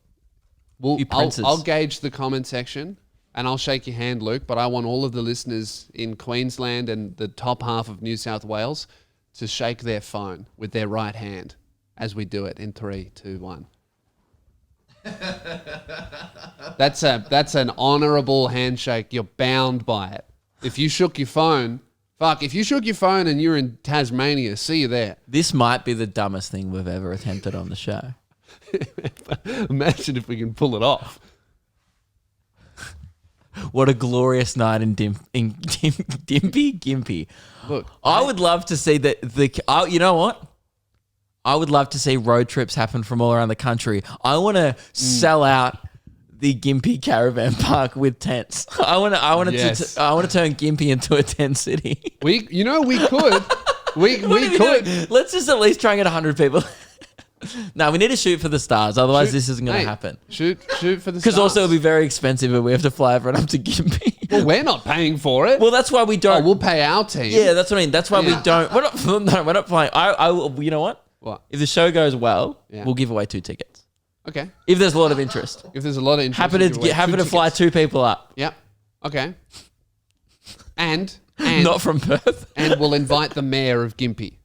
Speaker 1: Few princes.
Speaker 2: I'll gauge the comment section and I'll shake your hand, Luke, but I want all of the listeners in Queensland and the top half of New South Wales to shake their phone with their right hand as we do it in 3, 2, 1. That's an honourable handshake. You're bound by it. If you shook your phone, if you shook your phone and you're in Tasmania, see you there.
Speaker 1: This might be the dumbest thing we've ever attempted on the show.
Speaker 2: Imagine if we can pull it off.
Speaker 1: What a glorious night in Gympie.
Speaker 2: Look,
Speaker 1: I would love to see you know what? I would love to see road trips happen from all around the country. I want to sell out the Gympie Caravan Park with tents. I want
Speaker 2: Yes.
Speaker 1: to turn Gympie into a tent city.
Speaker 2: we could. We
Speaker 1: What are
Speaker 2: could.
Speaker 1: doing? Let's just at least try and get 100 people. No, we need to shoot for the stars. Otherwise, this isn't going to
Speaker 2: Mate,
Speaker 1: happen.
Speaker 2: Shoot for the
Speaker 1: Because also
Speaker 2: stars.
Speaker 1: it'll be very expensive if we have to fly everyone up to Gympie.
Speaker 2: Well, we're not paying for it.
Speaker 1: Well, that's why we don't.
Speaker 2: we'll pay our team.
Speaker 1: Yeah, that's what I mean. That's why
Speaker 2: Yeah.
Speaker 1: we don't. We're not. No, we're not flying. I will. You know what?
Speaker 2: What?
Speaker 1: If the show goes well,
Speaker 2: Yeah.
Speaker 1: we'll give away 2 tickets.
Speaker 2: Okay.
Speaker 1: If there's a lot of interest,
Speaker 2: If there's a lot of interest,
Speaker 1: happy
Speaker 2: we'll give away
Speaker 1: to
Speaker 2: 2
Speaker 1: fly
Speaker 2: tickets.
Speaker 1: 2 people up,
Speaker 2: Yep. Okay. And
Speaker 1: not from Perth.
Speaker 2: and we'll invite the mayor of Gympie.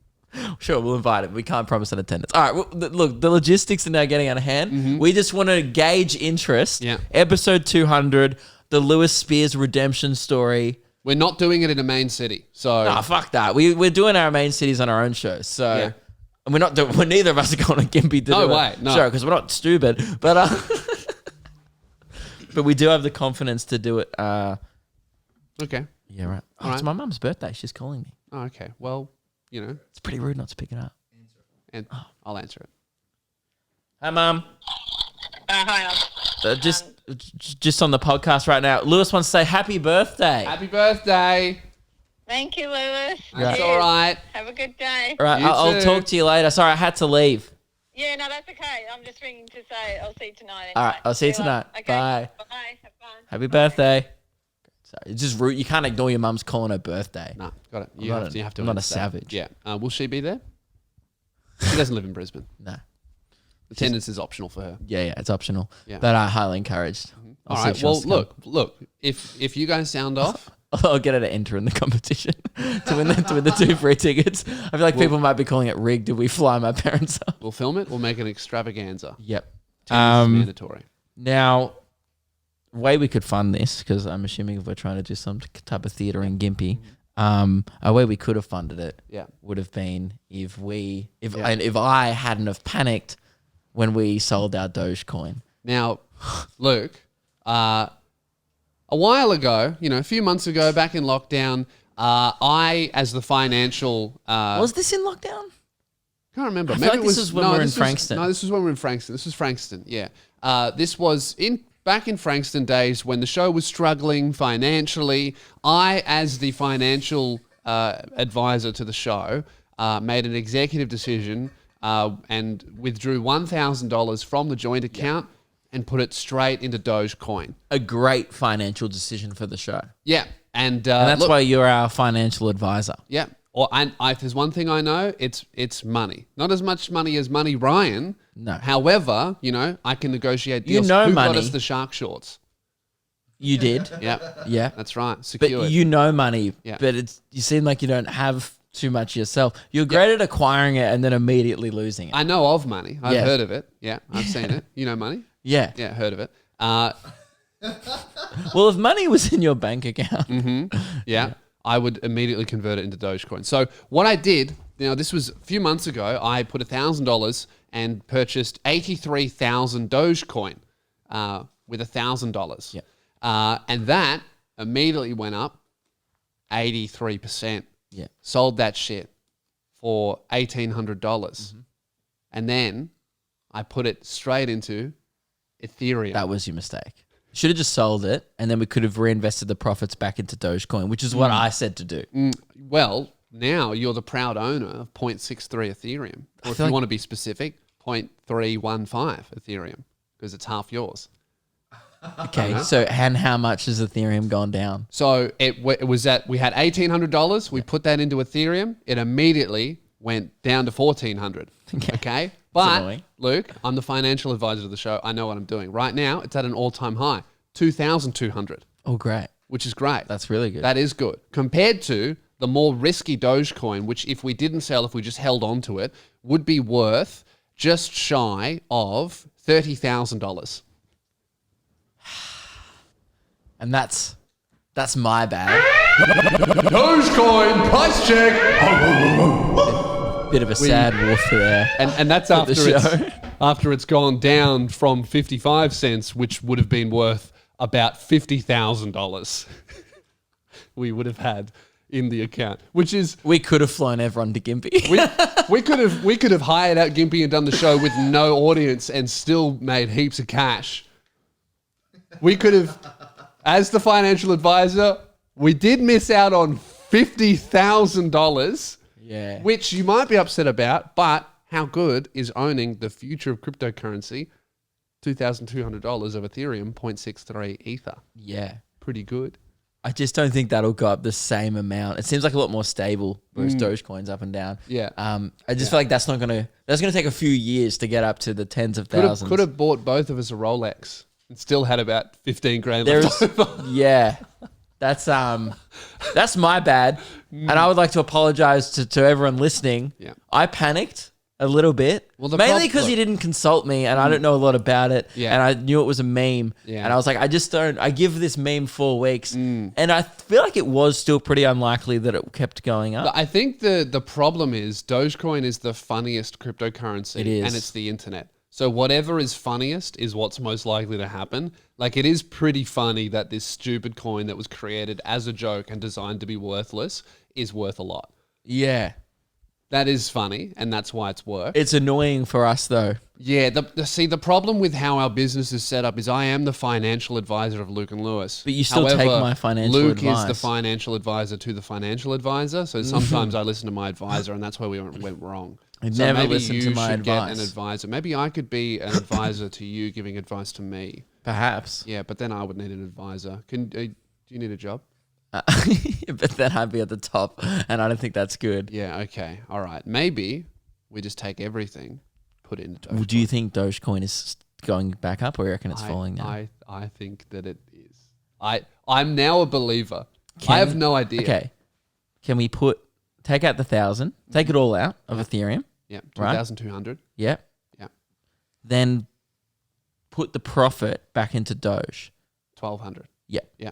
Speaker 1: Sure, we'll invite him. We can't promise an attendance. All right. Well, look, the logistics are now getting out of hand. We just want to gauge interest.
Speaker 2: Yeah.
Speaker 1: Episode 200, the Lewis Spears redemption story.
Speaker 2: We're not doing it in a main city, so
Speaker 1: Nah, fuck that. We're doing our main cities on our own shows. So,
Speaker 2: Yeah.
Speaker 1: and we're not doing. We're neither of us are going to Gympie to
Speaker 2: No
Speaker 1: do
Speaker 2: way,
Speaker 1: it.
Speaker 2: no.
Speaker 1: Sure, because we're not stupid. But but we do have the confidence to do it.
Speaker 2: okay.
Speaker 1: Yeah, right. Oh,
Speaker 2: All
Speaker 1: it's
Speaker 2: right.
Speaker 1: my mum's birthday. She's calling me.
Speaker 2: Oh, okay. Well, you know,
Speaker 1: It's pretty rude not to pick it up.
Speaker 2: and I'll answer it.
Speaker 1: Hi, mum.
Speaker 7: Hi.
Speaker 1: Just on the podcast right now. Lewis wants to say happy birthday.
Speaker 2: Happy birthday.
Speaker 7: Thank you, Lewis.
Speaker 2: That's all right.
Speaker 7: Have a good day.
Speaker 1: All right,
Speaker 2: You
Speaker 1: I'll
Speaker 2: too.
Speaker 1: talk to you later. Sorry, I had to leave.
Speaker 7: Yeah, no, that's okay. I'm just ringing to say I'll see you tonight. Anyway.
Speaker 1: All right, I'll see you tonight.
Speaker 7: Okay.
Speaker 1: Bye.
Speaker 7: Bye. Have fun.
Speaker 1: Happy birthday. Sorry, it's just rude. You can't ignore your mum's calling her birthday.
Speaker 2: No, got it.
Speaker 1: I'm not
Speaker 2: You have to
Speaker 1: a
Speaker 2: answer that.
Speaker 1: savage.
Speaker 2: Yeah. Will she be there? She doesn't live in Brisbane.
Speaker 1: No.
Speaker 2: Attendance is optional for her.
Speaker 1: Yeah, it's optional.
Speaker 2: Yeah.
Speaker 1: But I highly encouraged. I'll
Speaker 2: All
Speaker 1: see
Speaker 2: right.
Speaker 1: if she
Speaker 2: Well,
Speaker 1: wants to come.
Speaker 2: look. If you guys sound off,
Speaker 1: I'll get her to enter in the competition to win the 2 free tickets. I feel like people might be calling it rigged. Did we fly my parents up?
Speaker 2: we'll film it. We'll make an extravaganza.
Speaker 1: Yep.
Speaker 2: Attendance is mandatory.
Speaker 1: Now, way we could fund this, because I'm assuming if we're trying to do some type of theatre in Gympie, a way we could have funded it
Speaker 2: Yeah.
Speaker 1: would have been if I hadn't have panicked when we sold our Dogecoin.
Speaker 2: Now, Luke, a while ago, a few months ago, back in lockdown, I, as the financial,
Speaker 1: Was this in lockdown?
Speaker 2: can't remember.
Speaker 1: I feel like this was when we were in Frankston.
Speaker 2: No, this was when we were in Frankston. This was Frankston. Yeah. This was back in Frankston days when the show was struggling financially. I, as the financial advisor to the show, made an executive decision and withdrew $1,000 from the joint account and put it straight into Dogecoin.
Speaker 1: A great financial decision for the show.
Speaker 2: Yeah. And
Speaker 1: And that's
Speaker 2: look,
Speaker 1: why you're our financial advisor.
Speaker 2: yeah. If there's one thing I know, it's money. Not as much money as Money Ryan.
Speaker 1: No.
Speaker 2: However, I can negotiate
Speaker 1: You
Speaker 2: deals.
Speaker 1: know
Speaker 2: Who got
Speaker 1: money.
Speaker 2: us the shark shorts?
Speaker 1: You did.
Speaker 2: Yeah.
Speaker 1: Yeah.
Speaker 2: That's right.
Speaker 1: But
Speaker 2: Secured.
Speaker 1: you know money,
Speaker 2: Yeah.
Speaker 1: but you seem like you don't have too much yourself. You're great at acquiring it and then immediately losing it.
Speaker 2: I know of money. I've
Speaker 1: Yes.
Speaker 2: heard of it. Yeah. I've seen it. You know money?
Speaker 1: Yeah.
Speaker 2: Yeah. Heard of it.
Speaker 1: Well, if money was in your bank account,
Speaker 2: Yeah. I would immediately convert it into Dogecoin. So what I did, this was a few months ago, I put $1,000 and purchased 83,000 Dogecoin with $1,000.
Speaker 1: Yep.
Speaker 2: And that immediately went up 83%.
Speaker 1: yeah,
Speaker 2: Sold that shit for $1,800.
Speaker 1: Mm-hmm.
Speaker 2: And then I put it straight into Ethereum.
Speaker 1: that was your mistake. Should have just sold it, and then we could have reinvested the profits back into Dogecoin, which is what I said to do.
Speaker 2: Well, now you're the proud owner of 0.63 Ethereum. Or if
Speaker 1: feel
Speaker 2: you
Speaker 1: like-
Speaker 2: want to be specific, 0.315 Ethereum, because it's half yours.
Speaker 1: Okay, so and how much has Ethereum gone down?
Speaker 2: So it was at, we had $1,800. We put that into Ethereum. It immediately went down to $1,400. Okay. But
Speaker 1: annoying.
Speaker 2: Luke, I'm the financial advisor to the show. I know what I'm doing. Right now, it's at an all-time high, 2,200,
Speaker 1: Oh, great.
Speaker 2: which is great.
Speaker 1: That's really good.
Speaker 2: That is good. Compared to the more risky Dogecoin, which if we didn't sell, if we just held on to it, would be worth just shy of $30,000.
Speaker 1: And that's my bad.
Speaker 2: Dogecoin price check.
Speaker 1: Bit of a sad wolf there.
Speaker 2: And that's
Speaker 1: the
Speaker 2: after
Speaker 1: show.
Speaker 2: after it's gone down from 55 cents, which would have been worth about $50,000. We would have had in the account, which is
Speaker 1: We could have flown everyone to Gympie.
Speaker 2: we could have hired out Gympie and done the show with no audience and still made heaps of cash. We could have, as the financial advisor, we did miss out on $50,000.
Speaker 1: Yeah.
Speaker 2: Which you might be upset about, but how good is owning the future of cryptocurrency? $2,200 of Ethereum, 0.63 Ether.
Speaker 1: Yeah.
Speaker 2: Pretty good.
Speaker 1: I just don't think that'll go up the same amount. It seems like a lot more stable, whereas Dogecoin's up and down.
Speaker 2: Yeah.
Speaker 1: I just feel like that's gonna take a few years to get up to the tens of
Speaker 2: Could
Speaker 1: thousands.
Speaker 2: have bought both of us a Rolex and still had about 15 grand
Speaker 1: There's,
Speaker 2: left over.
Speaker 1: yeah, that's my bad, and I would like to apologize to everyone listening.
Speaker 2: Yeah.
Speaker 1: I panicked a little bit,
Speaker 2: Well, the
Speaker 1: mainly
Speaker 2: prob-
Speaker 1: because
Speaker 2: look.
Speaker 1: you didn't consult me, and I don't know a lot about it,
Speaker 2: Yeah.
Speaker 1: and I knew it was a meme,
Speaker 2: Yeah.
Speaker 1: and I was like, I just don't. I give this meme 4 weeks, and I feel like it was still pretty unlikely that it kept going up.
Speaker 2: I think the problem is Dogecoin is the funniest cryptocurrency.
Speaker 1: It is.
Speaker 2: And it's the internet. So whatever is funniest is what's most likely to happen. Like, it is pretty funny that this stupid coin that was created as a joke and designed to be worthless is worth a lot.
Speaker 1: Yeah,
Speaker 2: That is funny, and that's why it's worked.
Speaker 1: it's annoying for us though.
Speaker 2: Yeah, the problem with how our business is set up is I am the financial advisor of Luke and Lewis.
Speaker 1: But you still take my financial
Speaker 2: Luke is the
Speaker 1: advice.
Speaker 2: financial advisor to the financial advisor. So sometimes I listen to my advisor, and that's where we went wrong.
Speaker 1: I
Speaker 2: So
Speaker 1: never
Speaker 2: maybe
Speaker 1: listen
Speaker 2: you
Speaker 1: to my
Speaker 2: should get
Speaker 1: advice.
Speaker 2: an advisor. Maybe I could be an advisor to you, giving advice to me.
Speaker 1: Perhaps,
Speaker 2: Yeah, but then I would need an advisor. Do you need a job?
Speaker 1: but then I'd be at the top, and I don't think that's good.
Speaker 2: Yeah. Okay. All right. Maybe we just take everything, put it into Dogecoin.
Speaker 1: Do you think Dogecoin is going back up, or you reckon it's falling now?
Speaker 2: I think that it is. I'm now a believer.
Speaker 1: Can-
Speaker 2: I have no idea.
Speaker 1: Okay, can we take out the 1,000, take it all out of Ethereum?
Speaker 2: Yeah.
Speaker 1: Right.
Speaker 2: 2,200.
Speaker 1: Yep.
Speaker 2: Yeah.
Speaker 1: Then put the profit back into Doge.
Speaker 2: 1,200.
Speaker 1: Yep.
Speaker 2: Yeah.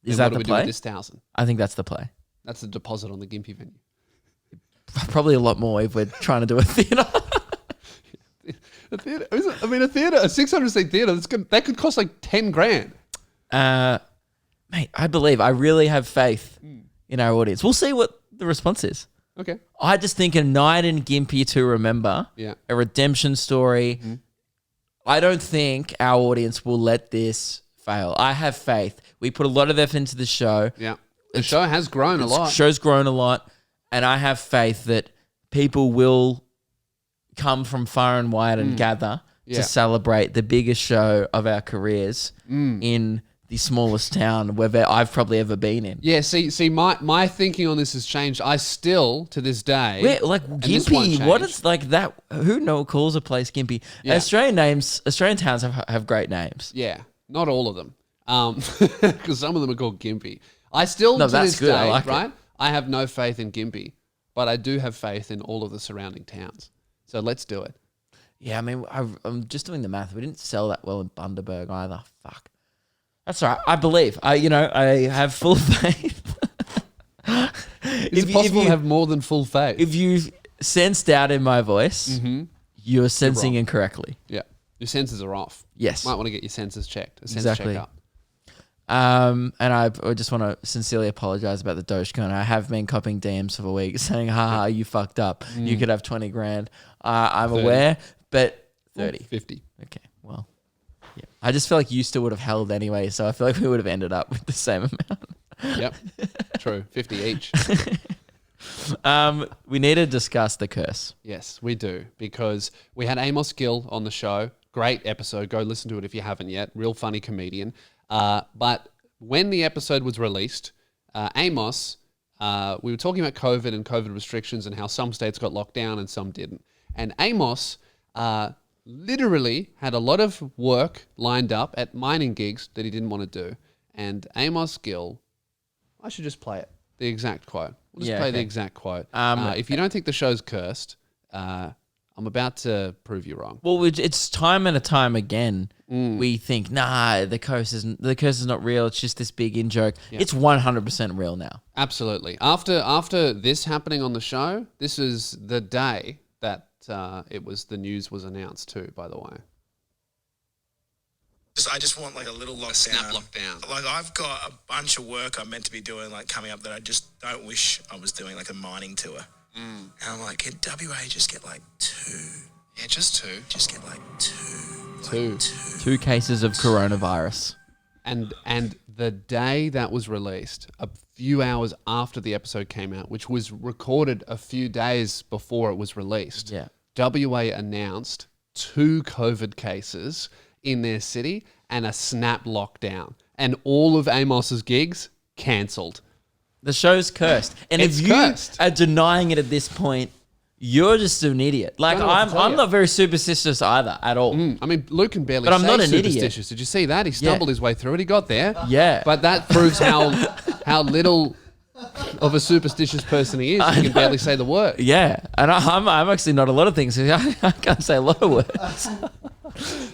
Speaker 1: Is
Speaker 2: Then
Speaker 1: that
Speaker 2: what
Speaker 1: the
Speaker 2: do we do
Speaker 1: play?
Speaker 2: with this 1,000?
Speaker 1: I think that's the play.
Speaker 2: That's the deposit on the Gympie venue.
Speaker 1: Probably a lot more if we're trying to do a theatre.
Speaker 2: A theater. A 600-seat theater. That could cost like 10 grand.
Speaker 1: Mate, I really have faith in our audience. We'll see what the response is.
Speaker 2: Okay.
Speaker 1: I just think a night in Gympie to remember,
Speaker 2: Yeah.
Speaker 1: a redemption story. I don't think our audience will let this fail. I have faith. We put a lot of effort into the show.
Speaker 2: Yeah. The show has grown a
Speaker 1: The
Speaker 2: lot.
Speaker 1: show's grown a lot, and I have faith that people will come from far and wide and gather
Speaker 2: Yeah.
Speaker 1: to celebrate the biggest show of our careers in the smallest town I've probably ever been in.
Speaker 2: Yeah, see, my thinking on this has changed. I still, to this day,
Speaker 1: Where, like
Speaker 2: and this won't
Speaker 1: Gympie, what
Speaker 2: change.
Speaker 1: is like that? Who calls a place Gympie?
Speaker 2: Yeah.
Speaker 1: Australian towns have great names.
Speaker 2: Yeah, not all of them, because some of them are called Gympie. I still,
Speaker 1: No,
Speaker 2: to
Speaker 1: that's
Speaker 2: this
Speaker 1: good.
Speaker 2: day,
Speaker 1: I like it.
Speaker 2: right? I have no faith in Gympie, but I do have faith in all of the surrounding towns. So let's do it.
Speaker 1: Yeah, I mean, I'm just doing the math. We didn't sell that well in Bundaberg either. Fuck. That's all right. I believe. I have full faith.
Speaker 2: Is it possible to have more than full faith?
Speaker 1: If you sensed doubt in my voice, you're sensing
Speaker 2: wrong.
Speaker 1: incorrectly.
Speaker 2: Yeah, your senses are off.
Speaker 1: Yes.
Speaker 2: Might want to get your senses checked. A sense
Speaker 1: Exactly.
Speaker 2: checkup.
Speaker 1: And I just want to sincerely apologize about the Dogecoin. I have been copying DMs for a week saying, haha, you fucked up. You could have 20 grand. I'm
Speaker 2: 30.
Speaker 1: aware, but 30.
Speaker 2: 50.
Speaker 1: Okay, well, yeah. I just feel like you still would have held anyway, so I feel like we would have ended up with the same amount.
Speaker 2: Yep. True. 50 each.
Speaker 1: We need to discuss the curse.
Speaker 2: Yes, we do, because we had Amos Gill on the show. Great episode. Go listen to it if you haven't yet. Real funny comedian. But when the episode was released, Amos, we were talking about COVID and COVID restrictions and how some states got locked down and some didn't. And Amos literally had a lot of work lined up at mining gigs that he didn't want to do. And Amos Gill, I should just play it, the exact quote. We'll just play the exact quote. If you don't think the show's cursed, I'm about to prove you wrong.
Speaker 1: Well, it's time and a time again. We think, nah, the curse is not real. It's just this big in joke. Yeah. It's 100% real now.
Speaker 2: Absolutely. After this happening on the show, this is the day that the news was announced too, by the way.
Speaker 8: I just want like a little lockdown.
Speaker 2: Snap lockdown.
Speaker 8: Like I've got a bunch of work I'm meant to be doing like coming up that I just don't wish I was doing, like a mining tour. And I'm like, can WA just get like 2?
Speaker 2: Yeah, just 2.
Speaker 8: Just get like 2.
Speaker 2: Two.
Speaker 8: Like 2.
Speaker 1: 2 cases of coronavirus.
Speaker 2: And the day that was released, a few hours after the episode came out, which was recorded a few days before it was released, WA announced 2 COVID cases in their city and a snap lockdown. And all of Amos's gigs cancelled.
Speaker 1: The show's cursed. And
Speaker 2: It's
Speaker 1: if you
Speaker 2: cursed.
Speaker 1: are denying it at this point, you're just an idiot. Like,
Speaker 2: Don't know what to tell
Speaker 1: I'm
Speaker 2: you.
Speaker 1: not very superstitious either at all.
Speaker 2: I mean, Luke can barely
Speaker 1: But I'm
Speaker 2: say
Speaker 1: not an
Speaker 2: superstitious.
Speaker 1: idiot.
Speaker 2: Did you see that? He stumbled his way through it. He got there.
Speaker 1: Yeah.
Speaker 2: But that proves how little of a superstitious person he is. He can barely say the word.
Speaker 1: Yeah. And I'm actually not a lot of things. I can't say a lot of words.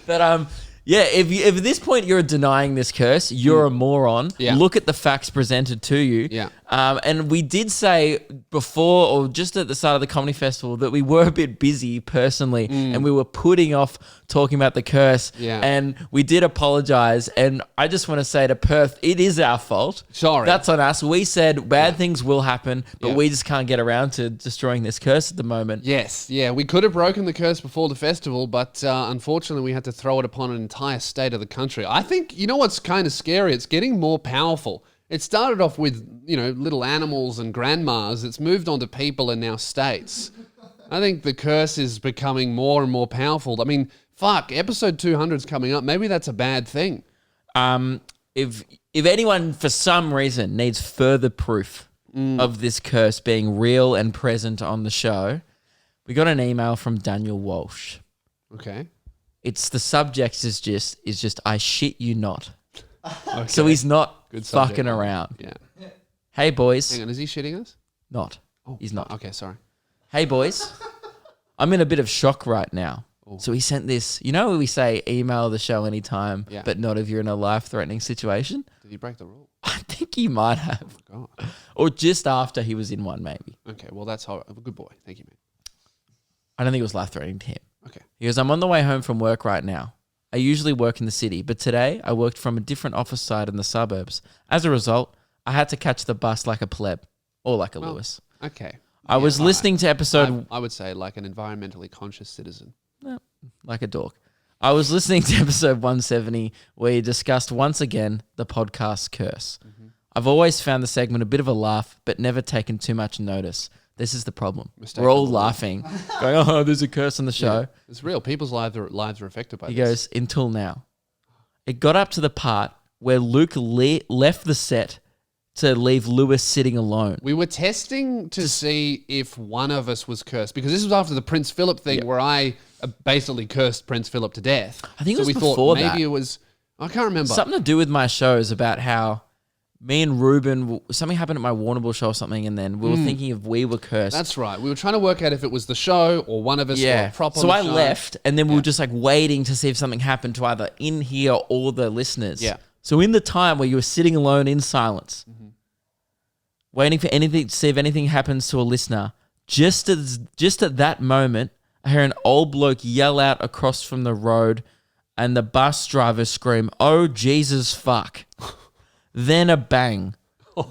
Speaker 1: But yeah, if at this point you're denying this curse, you're a moron.
Speaker 2: Yeah.
Speaker 1: Look at the facts presented to you.
Speaker 2: Yeah.
Speaker 1: And we did say before, or just at the start of the comedy festival, that we were a bit busy personally, and we were putting off talking about the curse.
Speaker 2: Yeah.
Speaker 1: And we did apologize. And I just want to say to Perth, it is our fault.
Speaker 2: Sorry.
Speaker 1: That's on us. We said bad things will happen, but
Speaker 2: Yeah.
Speaker 1: we just can't get around to destroying this curse at the moment.
Speaker 2: Yes, yeah, we could have broken the curse before the festival, but unfortunately we had to throw it upon an entire state of the country. I think, you know what's kind of scary? It's getting more powerful. It started off with, little animals and grandmas. It's moved on to people and now states. I think the curse is becoming more and more powerful. I mean, fuck, episode 200 is coming up. Maybe that's a bad thing.
Speaker 1: If anyone for some reason needs further proof of this curse being real and present on the show, we got an email from Daniel Walsh.
Speaker 2: Okay.
Speaker 1: It's the subject is just I shit you not.
Speaker 2: Okay.
Speaker 1: So he's not
Speaker 2: Good subject.
Speaker 1: fucking around.
Speaker 2: Yeah.
Speaker 1: Hey boys,
Speaker 2: Hang on, is he shitting us?
Speaker 1: not. He's not.
Speaker 2: Okay, sorry.
Speaker 1: Hey boys, I'm in a bit of shock right now. So he sent this. You know, we say email the show anytime,
Speaker 2: Yeah.
Speaker 1: but not if you're in a life-threatening situation.
Speaker 2: Did he break the rule?
Speaker 1: I think he might have,
Speaker 2: God.
Speaker 1: or just after he was in one, maybe.
Speaker 2: Okay, well, that's horrible. Good boy. Thank you, man.
Speaker 1: I don't think it was life-threatening to him.
Speaker 2: Okay.
Speaker 1: He goes, I'm on the way home from work right now. I usually work in the city, but today I worked from a different office site in the suburbs. As a result, I had to catch the bus like a pleb, or like a Lewis.
Speaker 2: Okay.
Speaker 1: I was listening to episode...
Speaker 2: I would say like an environmentally conscious citizen.
Speaker 1: like a dork. I was listening to episode 170 where you discussed once again the podcast curse. I've always found the segment a bit of a laugh, but never taken too much notice. This is the problem. We're all laughing, going, oh, there's a curse on the show.
Speaker 2: Yeah, it's real. People's lives are affected by
Speaker 1: He
Speaker 2: this.
Speaker 1: goes, until now. It got up to the part where Luke left the set to leave Lewis sitting alone.
Speaker 2: We were testing to see if one of us was cursed, because this was after the Prince Philip thing where I basically cursed Prince Philip to death.
Speaker 1: I think it was
Speaker 2: we
Speaker 1: before
Speaker 2: thought
Speaker 1: that.
Speaker 2: maybe it was, I can't remember.
Speaker 1: Something to do with my shows about how me and Ruben, something happened at my Warrnambool show or something, and then we were thinking if we were cursed.
Speaker 2: That's right. We were trying to work out if it was the show or one of us or a prop on
Speaker 1: So
Speaker 2: the
Speaker 1: I
Speaker 2: show.
Speaker 1: left, and then we were just like waiting to see if something happened to either in here or the listeners.
Speaker 2: Yeah.
Speaker 1: So in the time where you were sitting alone in silence, waiting for anything to see if anything happens to a listener, just at that moment, I hear an old bloke yell out across from the road, and the bus driver scream, "Oh Jesus fuck!" Then a bang.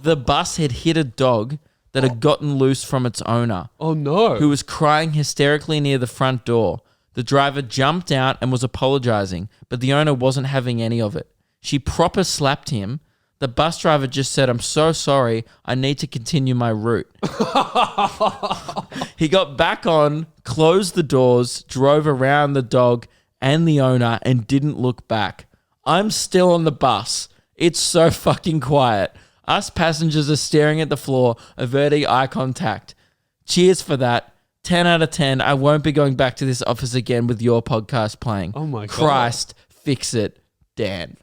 Speaker 1: The bus had hit a dog that had gotten loose from its owner,
Speaker 2: Oh no.
Speaker 1: who was crying hysterically near the front door. The driver jumped out and was apologizing, but the owner wasn't having any of it. She proper slapped him. The bus driver just said, "I'm so sorry. I need to continue my route." He got back on, closed the doors, drove around the dog and the owner, and didn't look back. I'm still on the bus. It's so fucking quiet. Us passengers are staring at the floor, averting eye contact. Cheers for that. 10 out of 10. I won't be going back to this office again with your podcast playing.
Speaker 2: Oh my God.
Speaker 1: Christ, fix it, Dan.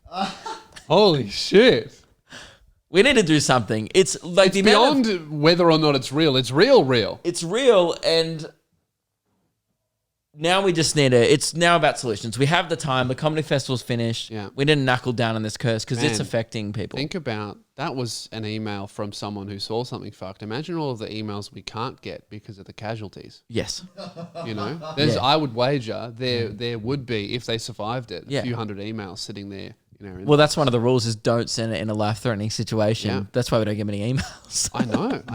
Speaker 2: Holy shit.
Speaker 1: We need to do something. It's like
Speaker 2: It's beyond whether or not it's real. It's real.
Speaker 1: It's real, and now we just need it's now about solutions. We have the time. The comedy festival's finished.
Speaker 2: Yeah.
Speaker 1: We didn't knuckle down on this curse because it's
Speaker 2: Man,
Speaker 1: affecting people.
Speaker 2: Think about that was an email from someone who saw something fucked. Imagine all of the emails we can't get because of the casualties.
Speaker 1: Yes.
Speaker 2: You know,
Speaker 1: Yeah.
Speaker 2: I would wager there would be, if they survived it,
Speaker 1: Yeah.
Speaker 2: a few hundred emails sitting there. You know,
Speaker 1: Well, that's one of the rules is don't send it in a life-threatening situation.
Speaker 2: Yeah.
Speaker 1: That's why we don't get many emails.
Speaker 2: I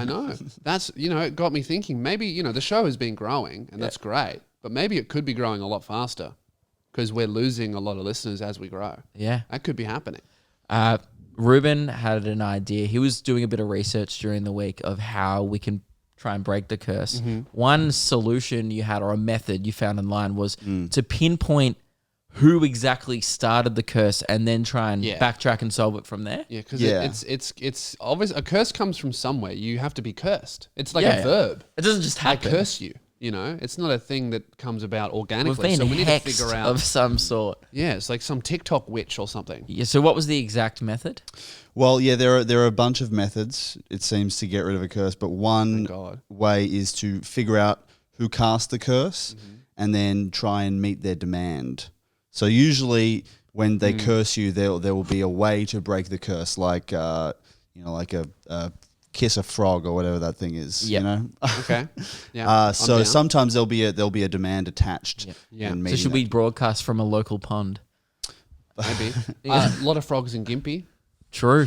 Speaker 2: know. That's, it got me thinking, maybe, the show has been growing and that's great, but maybe it could be growing a lot faster because we're losing a lot of listeners as we grow.
Speaker 1: Yeah.
Speaker 2: That could be happening.
Speaker 1: Ruben had an idea. He was doing a bit of research during the week of how we can try and break the curse. One solution you had or a method you found online was to pinpoint who exactly started the curse and then try and backtrack and solve it from there.
Speaker 2: Yeah, because it's obvious. A curse comes from somewhere. You have to be cursed. It's like
Speaker 1: Yeah,
Speaker 2: a
Speaker 1: yeah.
Speaker 2: verb.
Speaker 1: It doesn't just
Speaker 2: I
Speaker 1: happen.
Speaker 2: curse you. It's not a thing that comes about organically.
Speaker 1: We've been
Speaker 2: so we need to
Speaker 1: hexed
Speaker 2: figure out.
Speaker 1: of some sort.
Speaker 2: Yeah, it's like some TikTok witch or something.
Speaker 1: Yeah. So what was the exact method?
Speaker 6: Well, yeah, there are a bunch of methods, it seems, to get rid of a curse, but one
Speaker 2: God.
Speaker 6: way is to figure out who cast the curse and then try and meet their demand. So usually when they curse you, there will be a way to break the curse, like like a kiss a frog or whatever that thing is.
Speaker 1: Yep.
Speaker 6: You know.
Speaker 2: Okay. Yeah.
Speaker 6: So
Speaker 2: I'm down.
Speaker 6: sometimes there'll be a demand attached.
Speaker 2: Yeah.
Speaker 6: in
Speaker 2: So
Speaker 1: So
Speaker 6: meeting
Speaker 1: should
Speaker 6: that.
Speaker 1: we broadcast from a local pond?
Speaker 2: Maybe a lot of frogs in Gympie.
Speaker 1: True.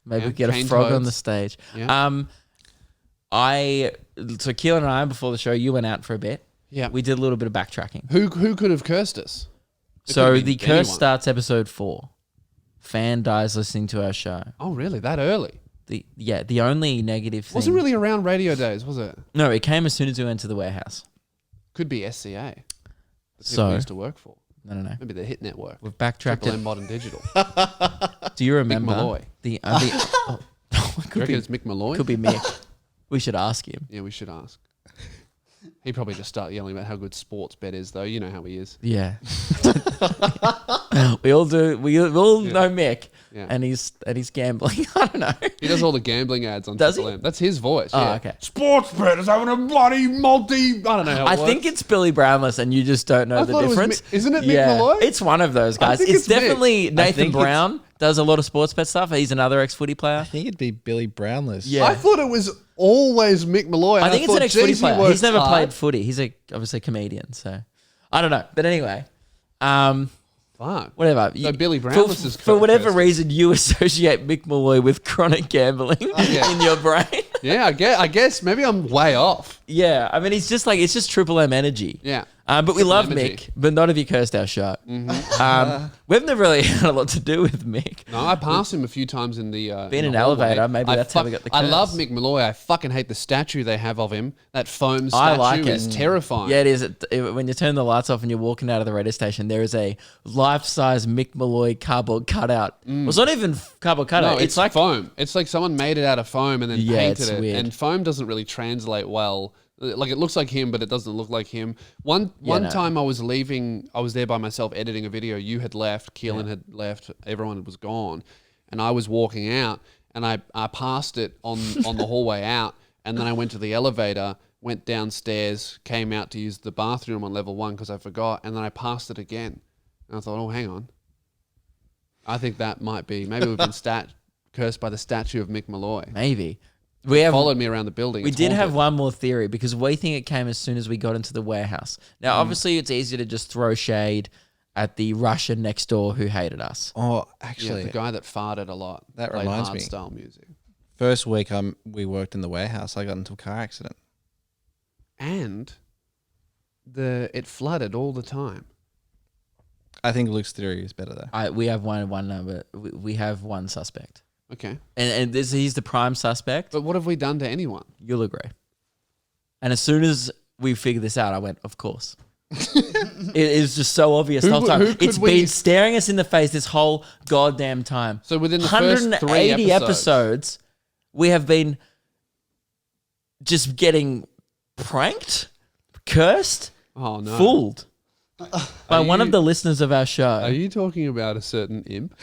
Speaker 1: Maybe
Speaker 2: Yeah,
Speaker 1: we get a
Speaker 2: cane
Speaker 1: frog on
Speaker 2: toads.
Speaker 1: the stage.
Speaker 2: Yeah.
Speaker 1: So Keelan and I, before the show, you went out for a bit.
Speaker 2: Yeah.
Speaker 1: We did a little bit of backtracking.
Speaker 2: Who could have cursed us? It
Speaker 1: So
Speaker 2: could be
Speaker 1: the curse
Speaker 2: anyone.
Speaker 1: starts episode 4. Fan dies listening to our show.
Speaker 2: Oh, really? That early?
Speaker 1: The only negative thing.
Speaker 2: Wasn't really around radio days, was it?
Speaker 1: No, it came as soon as we went to the warehouse.
Speaker 2: Could be SCA. The people
Speaker 1: So
Speaker 2: we used to work for.
Speaker 1: no.
Speaker 2: Maybe the Hit Network.
Speaker 1: We've backtracked
Speaker 2: Triple
Speaker 1: it.
Speaker 2: M Modern Digital.
Speaker 1: Do you remember
Speaker 2: Malloy.
Speaker 1: the
Speaker 2: You
Speaker 1: could
Speaker 2: reckon
Speaker 1: be
Speaker 2: it's Mick Malloy?
Speaker 1: could be Mick. We should ask him.
Speaker 2: Yeah, we should ask. He'd probably just start yelling about how good Sportsbet is, though. You know how he is.
Speaker 1: Yeah. we all do. We all know Mick,
Speaker 2: Yeah.
Speaker 1: and he's gambling. I don't know.
Speaker 2: He does all the gambling ads on
Speaker 1: Does
Speaker 2: Triple
Speaker 1: he?
Speaker 2: M. That's his voice.
Speaker 1: Oh,
Speaker 2: yeah.
Speaker 1: okay.
Speaker 2: Sportsbet is having a bloody multi. I don't know how
Speaker 1: I
Speaker 2: it
Speaker 1: think
Speaker 2: works.
Speaker 1: it's Billy Brownless, and you just don't know
Speaker 2: I
Speaker 1: the
Speaker 2: thought it was
Speaker 1: difference.
Speaker 2: Isn't it Mick
Speaker 1: yeah,
Speaker 2: Malloy?
Speaker 1: it's one of those guys.
Speaker 2: think
Speaker 1: It's
Speaker 2: it's Mick.
Speaker 1: definitely
Speaker 6: I
Speaker 1: Nathan
Speaker 6: think it's-
Speaker 1: Brown. Does a lot of sports bet stuff. He's another ex-footy player.
Speaker 6: I think it'd be Billy Brownless.
Speaker 1: Yeah.
Speaker 2: I thought it was always Mick Malloy.
Speaker 1: I think it's
Speaker 2: thought,
Speaker 1: an ex-footy
Speaker 2: geez, he
Speaker 1: player.
Speaker 2: works
Speaker 1: He's never
Speaker 2: hard.
Speaker 1: played footy. He's obviously a comedian, so I don't know. But anyway,
Speaker 2: Fuck.
Speaker 1: whatever.
Speaker 2: So Billy Brownless is
Speaker 1: for whatever
Speaker 2: cursed.
Speaker 1: reason you associate Mick Malloy with chronic gambling in your brain.
Speaker 2: Yeah, I guess maybe I'm way off.
Speaker 1: Yeah, I mean, it's just Triple M energy.
Speaker 2: Yeah.
Speaker 1: But we love
Speaker 2: M energy.
Speaker 1: Mick, but not if you cursed our show. We've never really had a lot to do with Mick.
Speaker 2: No, I passed him a few times in the
Speaker 1: Been
Speaker 2: in
Speaker 1: an
Speaker 2: the hallway.
Speaker 1: elevator, maybe that's how we got the
Speaker 2: I
Speaker 1: curse.
Speaker 2: love Mick Malloy. I fucking hate the statue they have of him. That foam statue
Speaker 1: I like it.
Speaker 2: is terrifying.
Speaker 1: Yeah, it is. When you turn the lights off and you're walking out of the radio station, there is a life-size Mick Malloy cardboard cutout. Well, it's not even cardboard cutout.
Speaker 2: No,
Speaker 1: it's like
Speaker 2: foam. It's like someone made it out of foam and then
Speaker 1: Yeah,
Speaker 2: painted
Speaker 1: it's
Speaker 2: it.
Speaker 1: weird.
Speaker 2: And foam doesn't really translate well. Like it looks like him, but it doesn't look like him. One
Speaker 1: no.
Speaker 2: time I was leaving, I was there by myself editing a video. You had left, Keelan had left, everyone was gone, and I was walking out, and I passed it on the hallway out, and then I went to the elevator, went downstairs, came out to use the bathroom on level 1 because I forgot, and then I passed it again, and I thought, oh, hang on, I think that might be maybe we've been cursed by the statue of Mick Malloy.
Speaker 1: maybe. We have
Speaker 2: Followed me around the building.
Speaker 1: We
Speaker 2: It's
Speaker 1: did have
Speaker 2: haunted.
Speaker 1: one more theory because we think it came as soon as we got into the warehouse. Now, obviously, it's easy to just throw shade at the Russian next door who hated us.
Speaker 6: Oh,
Speaker 2: Yeah,
Speaker 6: actually,
Speaker 2: the guy that farted a lot.
Speaker 6: That
Speaker 2: played
Speaker 6: reminds
Speaker 2: hard
Speaker 6: me.
Speaker 2: style music.
Speaker 6: first week we worked in the warehouse, I got into a car accident.
Speaker 2: And it flooded all the time.
Speaker 6: I think Luke's theory is better though.
Speaker 1: We have one number. We have one suspect.
Speaker 2: Okay.
Speaker 1: and he's the prime suspect.
Speaker 2: But what have we done to anyone?
Speaker 1: You'll agree. And as soon as we figured this out, I went, of course. It is just so obvious the whole time.
Speaker 2: who could
Speaker 1: It's
Speaker 2: we-
Speaker 1: been staring us in the face this whole goddamn time.
Speaker 2: So within the first 3
Speaker 1: 180
Speaker 2: episodes,
Speaker 1: we have been just getting pranked, cursed,
Speaker 2: oh no,
Speaker 1: fooled by one of
Speaker 2: you-
Speaker 1: the listeners of our
Speaker 2: Are
Speaker 1: show.
Speaker 2: you talking about a certain imp?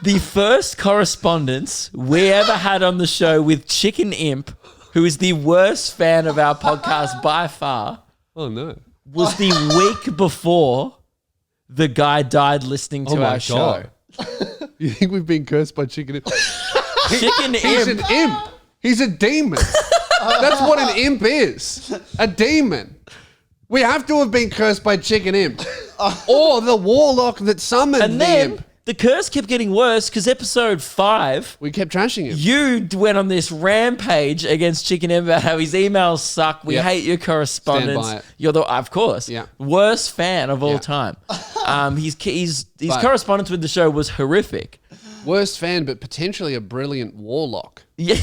Speaker 1: The first correspondence we ever had on the show with Chicken Imp, who is the worst fan of our podcast by far,
Speaker 2: Oh no.
Speaker 1: was the week before the guy died listening to
Speaker 2: Oh my
Speaker 1: our show.
Speaker 2: God. You think we've been cursed by Chicken Imp?
Speaker 1: Chicken
Speaker 2: He's an
Speaker 1: Imp.
Speaker 2: imp. He's a demon. That's what an imp is. A demon. We have to have been cursed by Chicken Imp. Or the warlock that summoned
Speaker 1: And
Speaker 2: the
Speaker 1: then
Speaker 2: imp.
Speaker 1: the curse kept getting worse because episode 5,
Speaker 2: We kept trashing him.
Speaker 1: you went on this rampage against Chicken Imp about how his emails suck. We
Speaker 2: Yep.
Speaker 1: hate your correspondence.
Speaker 2: Stand by it.
Speaker 1: You're the, of course,
Speaker 2: Yeah.
Speaker 1: worst fan of all
Speaker 2: Yeah.
Speaker 1: time. His
Speaker 2: But-
Speaker 1: correspondence with the show was horrific.
Speaker 2: Worst fan, but potentially a brilliant warlock.
Speaker 1: Yeah.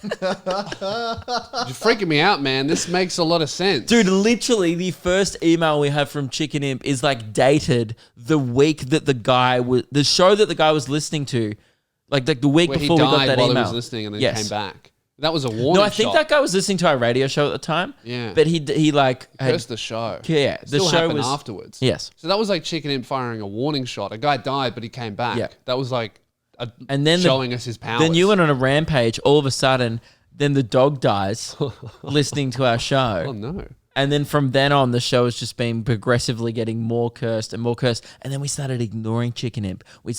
Speaker 2: You're freaking me out, man. This makes a lot of sense.
Speaker 1: Dude, literally the first email we have from Chicken Imp is like dated the week that the show that the guy was listening to, like the week
Speaker 2: Where he
Speaker 1: before we got
Speaker 2: died
Speaker 1: that
Speaker 2: while
Speaker 1: email.
Speaker 2: he was listening and then
Speaker 1: Yes.
Speaker 2: came back. That was a warning
Speaker 1: No, I think
Speaker 2: shot.
Speaker 1: that guy was listening to our radio show at the time.
Speaker 2: Yeah.
Speaker 1: But he like had-
Speaker 2: Cursed the show.
Speaker 1: Yeah, the
Speaker 2: Still
Speaker 1: show
Speaker 2: happened
Speaker 1: was
Speaker 2: afterwards.
Speaker 1: Yes.
Speaker 2: So that was like Chicken Imp firing a warning shot. A guy died, but he came back.
Speaker 1: Yeah.
Speaker 2: That was like
Speaker 1: And then
Speaker 2: showing us his powers.
Speaker 1: Then you went on a rampage. All of a sudden, then the dog dies listening to our show.
Speaker 2: Oh no.
Speaker 1: And then from then on, the show has just been progressively getting more cursed and more cursed. And then we started ignoring Chicken Imp. We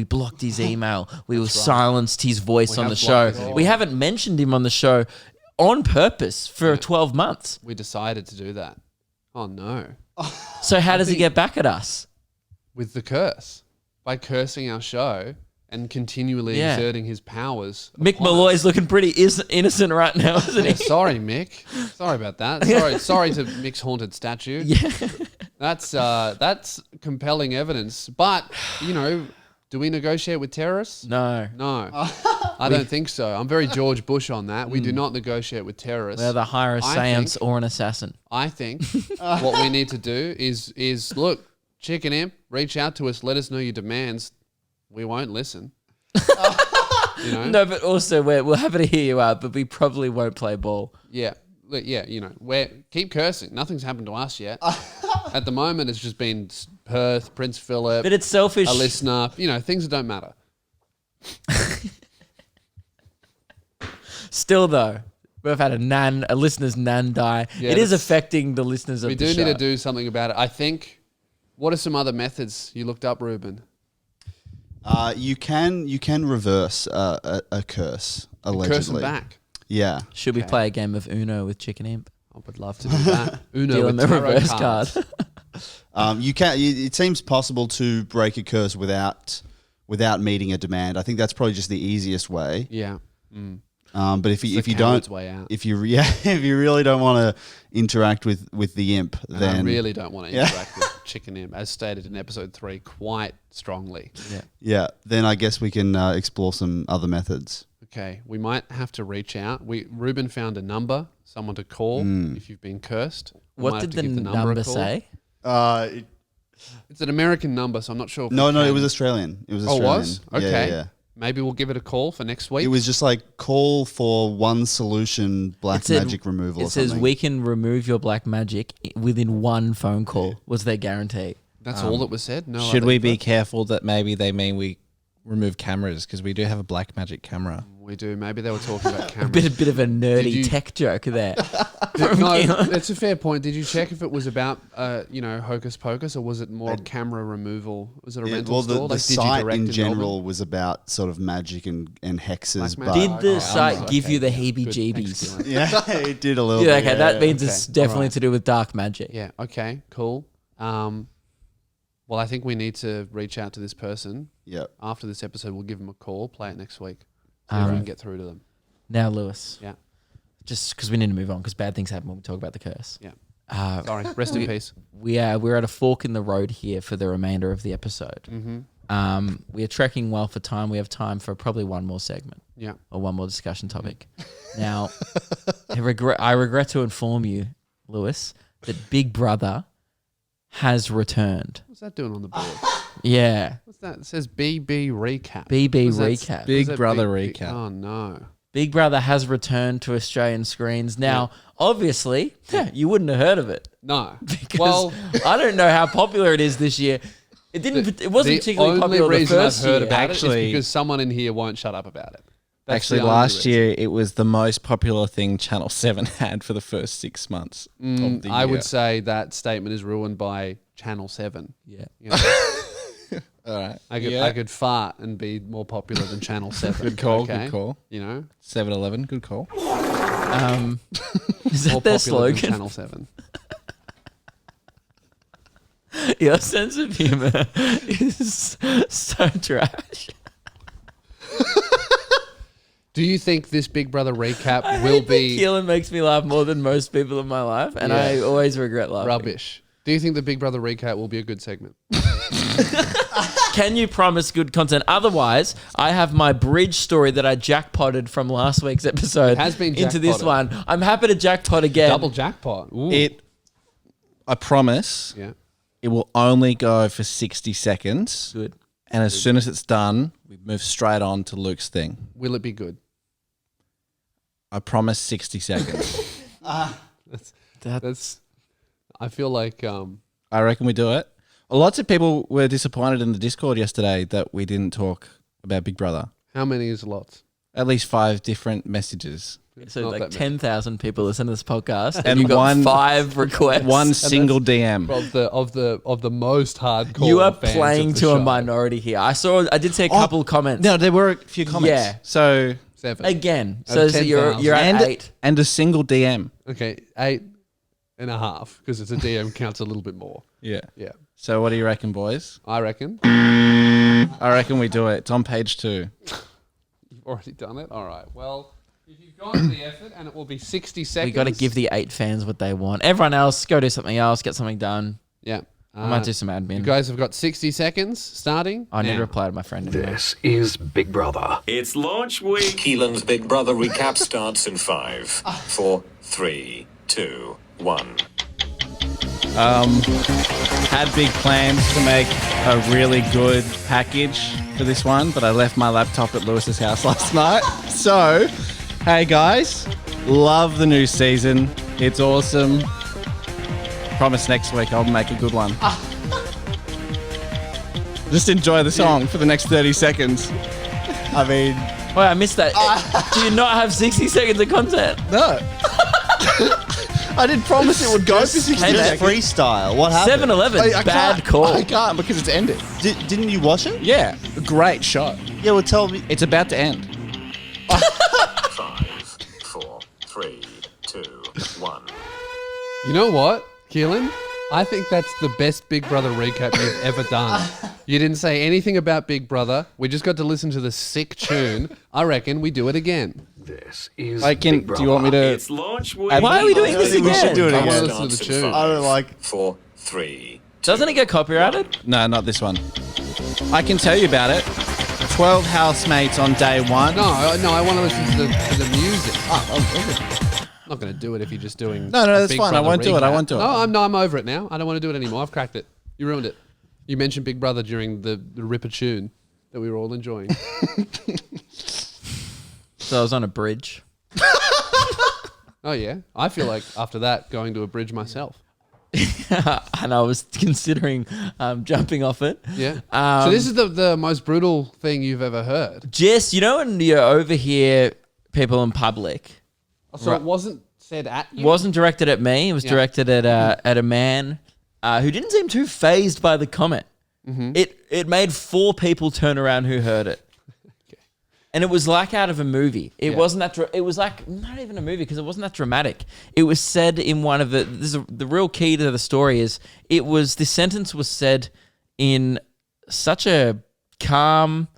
Speaker 1: blocked his email. We silenced his voice
Speaker 2: We
Speaker 1: on
Speaker 2: have
Speaker 1: the show.
Speaker 2: blocked his
Speaker 1: We haven't mentioned him on the show on purpose for 12 months.
Speaker 2: We decided to do that. Oh no.
Speaker 1: So how does he get back at us?
Speaker 2: With the curse. By cursing our show and continually
Speaker 1: Yeah.
Speaker 2: exerting his powers.
Speaker 1: Mick
Speaker 2: upon us.
Speaker 1: Malloy's looking pretty innocent right now, isn't he?
Speaker 2: Sorry, Mick. Sorry about that. Sorry to Mick's haunted statue.
Speaker 1: Yeah.
Speaker 2: That's compelling evidence. But, you know, do we negotiate with terrorists?
Speaker 1: No.
Speaker 2: No. I don't think so. I'm very George Bush on that. We do not negotiate with terrorists.
Speaker 1: We're the hire a
Speaker 2: I
Speaker 1: seance
Speaker 2: think-
Speaker 1: or an assassin.
Speaker 2: I think what we need to do is look, Chicken Imp, reach out to us, let us know your demands. We won't listen. You know?
Speaker 1: No, but also we're happy to hear you out, but we probably won't play ball.
Speaker 2: Yeah. Look, yeah, you know, keep cursing. Nothing's happened to us yet. At the moment, it's just been Perth, Prince Philip,
Speaker 1: But it's selfish.
Speaker 2: a listener, you know, things that don't matter.
Speaker 1: Still, though, we've had a listener's nan die.
Speaker 2: Yeah,
Speaker 1: it is
Speaker 2: that's-
Speaker 1: affecting the listeners of
Speaker 2: We
Speaker 1: the
Speaker 2: do
Speaker 1: show.
Speaker 2: need to do something about it. I think, what are some other methods you looked up, Ruben?
Speaker 6: You can reverse a curse allegedly.
Speaker 2: Curse them back.
Speaker 6: Yeah.
Speaker 1: Should we play a game of Uno with Chicken Imp?
Speaker 2: I would love to do that. Uno
Speaker 1: Deal
Speaker 2: with
Speaker 1: in the
Speaker 2: tarot
Speaker 1: reverse
Speaker 2: cards.
Speaker 1: card.
Speaker 6: You can. It seems possible to break a curse without meeting a demand. I think that's probably just the easiest way.
Speaker 2: Yeah.
Speaker 6: But if you
Speaker 2: the
Speaker 6: don't,
Speaker 2: coward's way out.
Speaker 6: if you really don't want to interact with the imp,
Speaker 2: And
Speaker 6: then
Speaker 2: I really don't want to
Speaker 6: Yeah.
Speaker 2: interact with Chicken Imp, as stated in episode 3 quite strongly.
Speaker 6: yeah, then I guess we can explore some other methods.
Speaker 2: Okay, we might have to reach out. Ruben found a number, someone to call if you've been cursed. We might
Speaker 1: What
Speaker 2: have
Speaker 1: did
Speaker 2: to
Speaker 1: the
Speaker 2: give
Speaker 1: number
Speaker 2: a call.
Speaker 1: say?
Speaker 2: It's an American number, so I'm not sure. If
Speaker 6: No,
Speaker 2: we can.
Speaker 6: it was Australian. It was
Speaker 2: Oh, it
Speaker 6: Australian.
Speaker 2: was?
Speaker 6: Yeah,
Speaker 2: Okay.
Speaker 6: yeah.
Speaker 2: Maybe we'll give it a call for next week.
Speaker 6: It was just like call for one solution black
Speaker 1: It said-
Speaker 6: magic removal.
Speaker 1: It
Speaker 6: or
Speaker 1: says
Speaker 6: something.
Speaker 1: we can remove your black magic within one phone call. Was their guarantee?
Speaker 2: That's all that was said. No.
Speaker 9: Should
Speaker 2: other
Speaker 9: we be
Speaker 2: info?
Speaker 9: careful that maybe they mean we remove cameras because we do have a black magic camera?
Speaker 2: We do. Maybe they were talking about cameras.
Speaker 1: Bit of a nerdy
Speaker 2: you-
Speaker 1: tech joke there.
Speaker 2: No, that's a fair point. Did you check if it was about, hocus pocus, or was it more camera removal? Was it a rental
Speaker 6: Well,
Speaker 2: store?
Speaker 6: the
Speaker 2: Did you
Speaker 6: site
Speaker 2: direct
Speaker 6: in
Speaker 2: Melbourne?
Speaker 6: general was about sort of magic and hexes,
Speaker 2: Black
Speaker 6: but
Speaker 2: magic.
Speaker 1: Did the
Speaker 2: Oh,
Speaker 1: site give
Speaker 2: okay.
Speaker 1: you the
Speaker 2: Good. Thanks,
Speaker 1: heebie-jeebies?
Speaker 2: Dylan.
Speaker 6: yeah, it did a little.
Speaker 1: Yeah,
Speaker 6: bit.
Speaker 1: okay, that means it's
Speaker 2: Okay,
Speaker 1: definitely
Speaker 2: alright.
Speaker 1: to do with dark magic.
Speaker 2: Yeah. Okay. Cool. Well, I think we need to reach out to this person
Speaker 6: Yep.
Speaker 2: after this episode. We'll give them a call. Play it next week. See if we can get through to them.
Speaker 1: Now, Lewis,
Speaker 2: Yeah.
Speaker 1: just because we need to move on because bad things happen when we talk about the curse.
Speaker 2: Yeah. Sorry. Rest in peace.
Speaker 1: We're at a fork in the road here for the remainder of the episode. We are trekking well for time. We have time for probably one more segment.
Speaker 2: Yeah.
Speaker 1: Or one more discussion topic. Now, I regret to inform you, Lewis, that Big Brother has returned.
Speaker 2: What's that doing on the board?
Speaker 1: Yeah.
Speaker 2: What's that? It says BB recap.
Speaker 1: BB
Speaker 2: What's that?
Speaker 1: recap.
Speaker 9: Big
Speaker 2: What's that
Speaker 9: Brother
Speaker 2: big-
Speaker 9: recap.
Speaker 2: Oh no.
Speaker 1: Big Brother has returned to Australian screens. Now, obviously, you wouldn't have heard of it.
Speaker 2: No.
Speaker 1: Because
Speaker 2: Well,
Speaker 1: I don't know how popular it is this year. It didn't. It wasn't particularly popular the
Speaker 2: reason
Speaker 1: first
Speaker 2: I've heard
Speaker 1: year.
Speaker 2: about
Speaker 9: Actually-
Speaker 2: it is because someone in here won't shut up about it. That's
Speaker 9: Actually,
Speaker 2: the only
Speaker 9: last
Speaker 2: reason.
Speaker 9: year it was the most popular thing Channel 7 had for the first 6 months of the
Speaker 2: I
Speaker 9: year.
Speaker 2: would say that statement is ruined by Channel 7.
Speaker 1: Yeah.
Speaker 2: You know,
Speaker 9: All right.
Speaker 2: I could fart and be more popular than Channel 7.
Speaker 9: Good call,
Speaker 2: okay?
Speaker 9: good call.
Speaker 2: You know?
Speaker 9: 7-Eleven, good call.
Speaker 1: Is
Speaker 2: More
Speaker 1: that their
Speaker 2: popular than
Speaker 1: slogan?
Speaker 2: Channel 7.
Speaker 1: Your sense of humor is so trash.
Speaker 2: Do you think this Big Brother recap
Speaker 1: I
Speaker 2: will
Speaker 1: hate that
Speaker 2: be
Speaker 1: Keelan makes me laugh more than most people in my life, and I always regret laughing.
Speaker 2: rubbish? Do you think the Big Brother recap will be a good segment?
Speaker 1: Can you promise good content? Otherwise, I have my bridge story that I jackpotted from last week's episode
Speaker 2: It has been
Speaker 1: into this
Speaker 2: jackpotted.
Speaker 1: one. I'm happy to jackpot again.
Speaker 2: Double jackpot. Ooh.
Speaker 9: I promise
Speaker 2: Yeah.
Speaker 9: it will only go for 60 seconds.
Speaker 1: Good.
Speaker 9: And as soon as it's done, we move straight on to Luke's thing.
Speaker 2: Will it be good?
Speaker 9: I promise 60 seconds.
Speaker 2: That's. I feel like
Speaker 9: I reckon we do it. Lots of people were disappointed in the Discord yesterday that we didn't talk about Big Brother.
Speaker 2: how many is lots?
Speaker 9: At least 5 different messages.
Speaker 1: So
Speaker 2: Not
Speaker 1: like
Speaker 2: that many.
Speaker 1: 10,000 people listen to this podcast, and
Speaker 9: And
Speaker 1: you got
Speaker 9: one-
Speaker 1: 5 requests.
Speaker 9: One single DM.
Speaker 2: Of the most hardcore.
Speaker 1: You are
Speaker 2: fans
Speaker 1: playing
Speaker 2: of the
Speaker 1: to
Speaker 2: show.
Speaker 1: a minority here. I did see a couple comments.
Speaker 9: No, there were a few comments.
Speaker 1: Yeah.
Speaker 9: So
Speaker 2: 7.
Speaker 1: Again,
Speaker 2: Out
Speaker 1: so
Speaker 2: of
Speaker 1: you're
Speaker 2: 10,000.
Speaker 1: at
Speaker 9: and
Speaker 1: 8.
Speaker 9: and a single DM.
Speaker 2: Okay, 8.5 because it's a DM counts a little bit more.
Speaker 9: Yeah.
Speaker 2: Yeah,
Speaker 9: So what do you reckon, boys?
Speaker 2: I reckon
Speaker 9: I reckon we do it. It's on page 2.
Speaker 2: you've already done it. All right. Well, if you've gone to the effort, and it will be 60 seconds.
Speaker 1: We got to give the 8 fans what they want. Everyone else, go do something else, get something done.
Speaker 2: Yeah.
Speaker 1: I might do some admin.
Speaker 2: You guys have got 60 seconds starting.
Speaker 1: I need to
Speaker 2: now.
Speaker 1: reply to my friend anyway.
Speaker 10: This is Big Brother.
Speaker 11: It's launch week.
Speaker 10: Keelan's Big Brother recap starts in 5, 4, 3, 2, 1.
Speaker 9: Had big plans to make a really good package for this one, but I left my laptop at Lewis's house last night. So, hey guys, love the new season. It's awesome. Promise next week I'll make a good one. Just enjoy the song for the next 30 seconds. I mean,
Speaker 1: Wait, I missed that. Do you not have 60 seconds of content?
Speaker 9: no. I did promise it would go for 60
Speaker 1: Hey,
Speaker 6: Just
Speaker 1: man.
Speaker 9: seconds.
Speaker 6: freestyle. What happened?
Speaker 1: 7-Eleven,
Speaker 9: I
Speaker 1: bad
Speaker 9: can't-
Speaker 1: call.
Speaker 9: I can't because it's ended.
Speaker 6: Didn't you watch it?
Speaker 9: Yeah, a great shot.
Speaker 6: Yeah, well, tell me.
Speaker 9: It's about to end.
Speaker 10: 5, 4, 3, 2, 1.
Speaker 2: You know what, Keelan? I think that's the best Big Brother recap you've ever done. You didn't say anything about Big Brother. We just got to listen to the sick tune. I reckon we do it again.
Speaker 10: This is
Speaker 9: I can.
Speaker 10: Big Brother.
Speaker 9: Do you want me to?
Speaker 11: It's launch week.
Speaker 1: Why are we doing this
Speaker 6: think we should
Speaker 1: again?
Speaker 6: do it
Speaker 2: I
Speaker 6: again.
Speaker 2: want to
Speaker 10: Starts
Speaker 2: listen to the
Speaker 10: in
Speaker 2: tune.
Speaker 10: 5,
Speaker 6: I don't like.
Speaker 10: 4, 3.
Speaker 1: Doesn't it get copyrighted?
Speaker 9: No, not this one. I can tell you about it. 12 housemates on day 1.
Speaker 2: No, I want to listen to the music. I'm not going to do it if you're just doing.
Speaker 9: No,
Speaker 2: a
Speaker 9: that's
Speaker 2: Big
Speaker 9: fine. I
Speaker 2: Brother
Speaker 9: won't do it. I
Speaker 2: recap.
Speaker 9: won't do it.
Speaker 2: No, I'm over it now. I don't want to do it anymore. I've cracked it. You ruined it. You mentioned Big Brother during the Ripper tune that we were all enjoying.
Speaker 1: So I was on a bridge.
Speaker 2: Oh yeah, I feel like after that going to a bridge myself.
Speaker 1: And I was considering jumping off it.
Speaker 2: Yeah. So this is the most brutal thing you've ever heard.
Speaker 1: Jess, you know when you overhear people in public,
Speaker 2: So
Speaker 1: Right.
Speaker 2: it wasn't said at you.
Speaker 1: wasn't directed at me. It was
Speaker 2: Yeah.
Speaker 1: directed at a man who didn't seem too phased by the comment.
Speaker 2: Mm-hmm.
Speaker 1: It made 4 people turn around who heard it. And it was like out of a movie. It
Speaker 2: Yeah.
Speaker 1: wasn't that. It was like not even a movie because it wasn't that dramatic. It was said in one of the. The real key to the story is it was. This sentence was said in such a calm,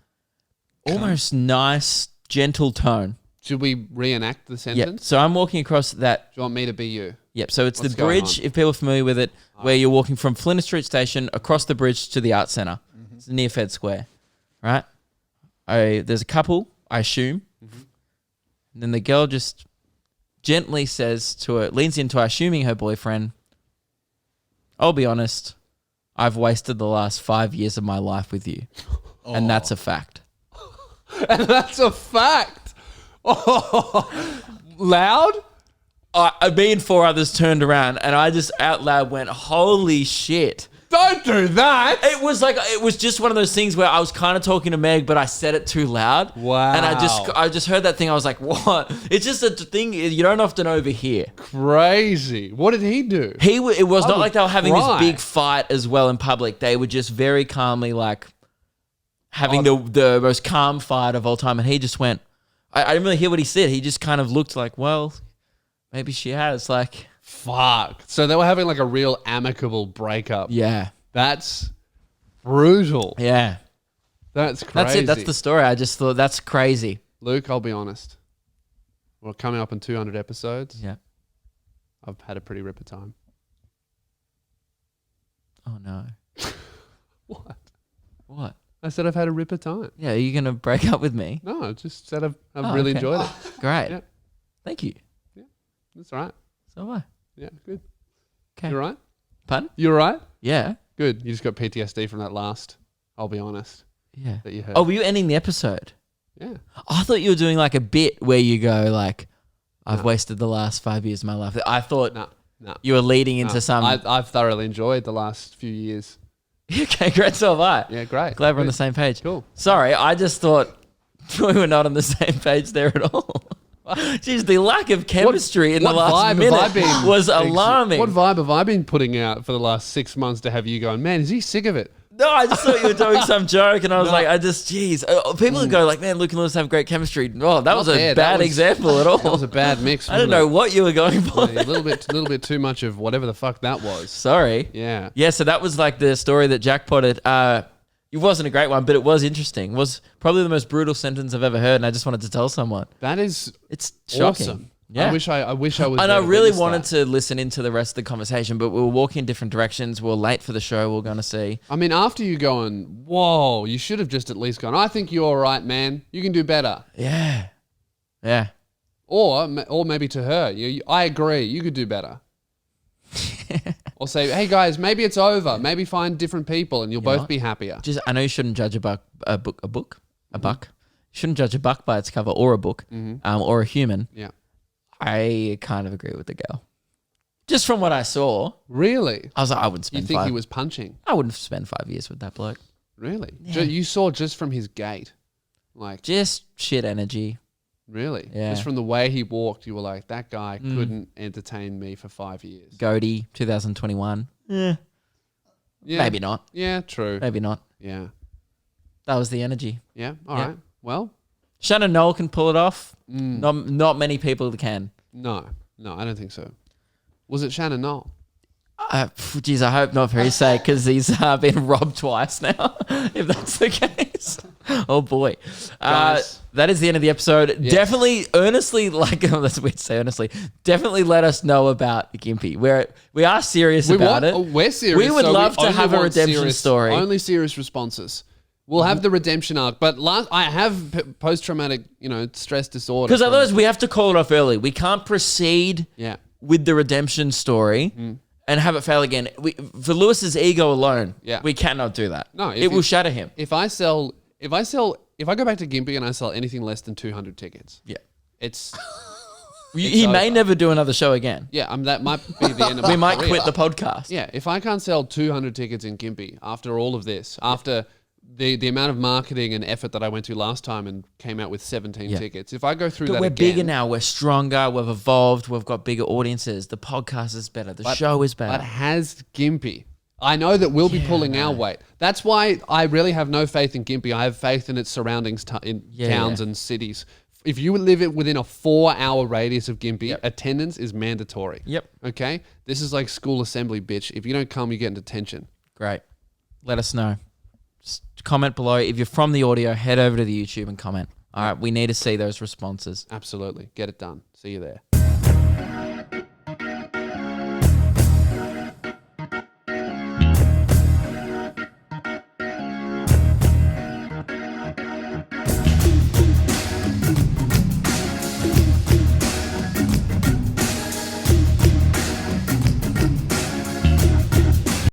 Speaker 1: almost nice, gentle tone.
Speaker 2: Should we reenact the
Speaker 1: Yep.
Speaker 2: sentence?
Speaker 1: So I'm walking across that.
Speaker 2: Do you want me to be you?
Speaker 1: Yep. So it's
Speaker 2: What's
Speaker 1: the
Speaker 2: going
Speaker 1: bridge.
Speaker 2: on?
Speaker 1: If people are familiar with it, where you're walking from Flinders Street Station across the bridge to the Art Centre. It's near Fed Square, right? There's a couple, I assume. And then the girl just gently says to her, leans into, assuming her boyfriend, I'll be honest, I've wasted the last 5 years of my life with you. And that's a fact.
Speaker 2: And that's a fact. Oh, loud?
Speaker 1: Me and 4 others turned around and I just out loud went, holy shit.
Speaker 2: Don't do that.
Speaker 1: It was just one of those things where I was kind of talking to Meg, but I said it too loud.
Speaker 2: Wow.
Speaker 1: And I just heard that thing. I was like, what? It's just a thing you don't often overhear.
Speaker 2: Crazy. What did he do?
Speaker 1: It was not like they were having
Speaker 2: cry.
Speaker 1: this big fight as well in public. They were just very calmly like having the most calm fight of all time. And he just went, I didn't really hear what he said. He just kind of looked like, well, maybe she has. Like,
Speaker 2: fuck. So they were having like a real amicable breakup.
Speaker 1: yeah.
Speaker 2: That's brutal.
Speaker 1: Yeah.
Speaker 2: That's crazy.
Speaker 1: That's it. That's the story. I just thought that's crazy.
Speaker 2: Luke, I'll be honest. We're coming up on 200 episodes.
Speaker 1: Yeah.
Speaker 2: I've had a pretty ripper time.
Speaker 1: Oh, no.
Speaker 2: What?
Speaker 1: What?
Speaker 2: I said I've had a ripper time.
Speaker 1: Yeah, are you going to break up with me?
Speaker 2: No, I just said I've really
Speaker 1: okay.
Speaker 2: enjoyed it.
Speaker 1: Great.
Speaker 2: Yeah.
Speaker 1: Thank you.
Speaker 2: That's all right.
Speaker 1: So am I.
Speaker 2: Yeah, good.
Speaker 1: Okay.
Speaker 2: You all right?
Speaker 1: Pardon?
Speaker 2: You all right?
Speaker 1: Yeah.
Speaker 2: Good. You just got PTSD from that last, I'll be honest,
Speaker 1: Yeah.
Speaker 2: that you heard.
Speaker 1: Oh, were you ending the episode?
Speaker 2: Yeah.
Speaker 1: I thought you were doing like a bit where you go like, I've wasted the last 5 years of my life. I thought
Speaker 2: No.
Speaker 1: you were leading into some...
Speaker 2: I've thoroughly enjoyed the last few years.
Speaker 1: Okay, great. So have I.
Speaker 2: Yeah, great.
Speaker 1: Glad we're on
Speaker 2: Good.
Speaker 1: the same page.
Speaker 2: Cool.
Speaker 1: Sorry, I just thought we were not on the same page there at all. Jeez, the lack of chemistry in the last minute was alarming.
Speaker 2: What vibe have I been putting out for the last 6 months to have you going, man, is he sick of it?
Speaker 1: No, I just thought you were doing some joke, and I was like, jeez. People go like, man, Luke and Lewis have great chemistry. Oh, that was a bad example at all.
Speaker 2: That was a bad mix.
Speaker 1: I don't know what you were going for.
Speaker 2: Yeah, a little bit too much of whatever the fuck that was.
Speaker 1: Sorry.
Speaker 2: Yeah.
Speaker 1: Yeah, so that was like the story that jackpotted. It wasn't a great one, but it was interesting. It was probably the most brutal sentence I've ever heard, and I just wanted to tell someone.
Speaker 2: It's
Speaker 1: shocking.
Speaker 2: Awesome.
Speaker 1: Yeah.
Speaker 2: I wish I was.
Speaker 1: And
Speaker 2: there
Speaker 1: I
Speaker 2: to
Speaker 1: really
Speaker 2: witness
Speaker 1: wanted
Speaker 2: that.
Speaker 1: to listen into the rest of the conversation, but we were walking in different directions. We were late for the show. We were going to see.
Speaker 2: I mean, after you going, whoa, you should have just at least gone, I think you're all right, man. You can do better.
Speaker 1: Yeah. Yeah.
Speaker 2: Or maybe to her, I agree, you could do better. Or say, hey guys, maybe it's over. Maybe find different people and you'll both be happier.
Speaker 1: I know you shouldn't judge a buck. You shouldn't judge a buck by its cover, or a book, or a human.
Speaker 2: Yeah.
Speaker 1: I kind of agree with the girl. Just from what I saw.
Speaker 2: Really?
Speaker 1: I was like, I wouldn't spend
Speaker 2: You think he was punching?
Speaker 1: I wouldn't spend 5 years with that bloke.
Speaker 2: Really?
Speaker 1: Yeah.
Speaker 2: You saw just from his gait? Like
Speaker 1: just shit energy.
Speaker 2: Really?
Speaker 1: Yeah.
Speaker 2: Just from the way he walked, you were like, that guy couldn't entertain me for 5 years.
Speaker 1: Goatee, 2021. Yeah. Maybe not.
Speaker 2: Yeah, true.
Speaker 1: Maybe not.
Speaker 2: Yeah.
Speaker 1: That was the energy.
Speaker 2: Yeah. All right. Well,
Speaker 1: Shannon Knoll can pull it off. Not many people can.
Speaker 2: No, I don't think so. Was it Shannon Knoll?
Speaker 1: Geez, I hope not for his sake, because he's been robbed twice now, if that's the case. Oh, boy. That is the end of the episode.
Speaker 2: Yes.
Speaker 1: Definitely, earnestly, that's weird to say earnestly, definitely let us know about Gimpy. We are serious about it.
Speaker 2: We're serious.
Speaker 1: We would
Speaker 2: so
Speaker 1: love to
Speaker 2: only
Speaker 1: have a
Speaker 2: want
Speaker 1: redemption story.
Speaker 2: Only serious responses. We'll have the redemption arc, but I have post-traumatic, stress disorder.
Speaker 1: Because otherwise we have to call it off early. We can't proceed with the redemption story and have it fail again. For Lewis's ego alone, we cannot do that.
Speaker 2: No,
Speaker 1: it will shatter him.
Speaker 2: If I go back to Gimpy and I sell anything less than 200 tickets, it's
Speaker 1: he may never do another show again.
Speaker 2: Yeah, that might be the end of my
Speaker 1: We might
Speaker 2: career.
Speaker 1: quit the podcast.
Speaker 2: Yeah, if I can't sell 200 tickets in Gimpy after all of this, after the amount of marketing and effort that I went to last time and came out with 17 tickets, if I go through that
Speaker 1: we're
Speaker 2: again...
Speaker 1: bigger now. We're stronger. We've evolved. We've got bigger audiences. The podcast is better. The show is better.
Speaker 2: But has Gimpy... I know that we'll be pulling our weight. That's why I really have no faith in Gimpy. I have faith in its surroundings in towns and cities. If you live it within a 4-hour radius of Gimpy, attendance is mandatory.
Speaker 1: Yep.
Speaker 2: Okay? This is like school assembly, bitch. If you don't come, you get in detention.
Speaker 1: Great. Let us know. Just comment below. If you're from the audio, head over to the YouTube and comment. All right, we need to see those responses.
Speaker 2: Absolutely. Get it done. See you there.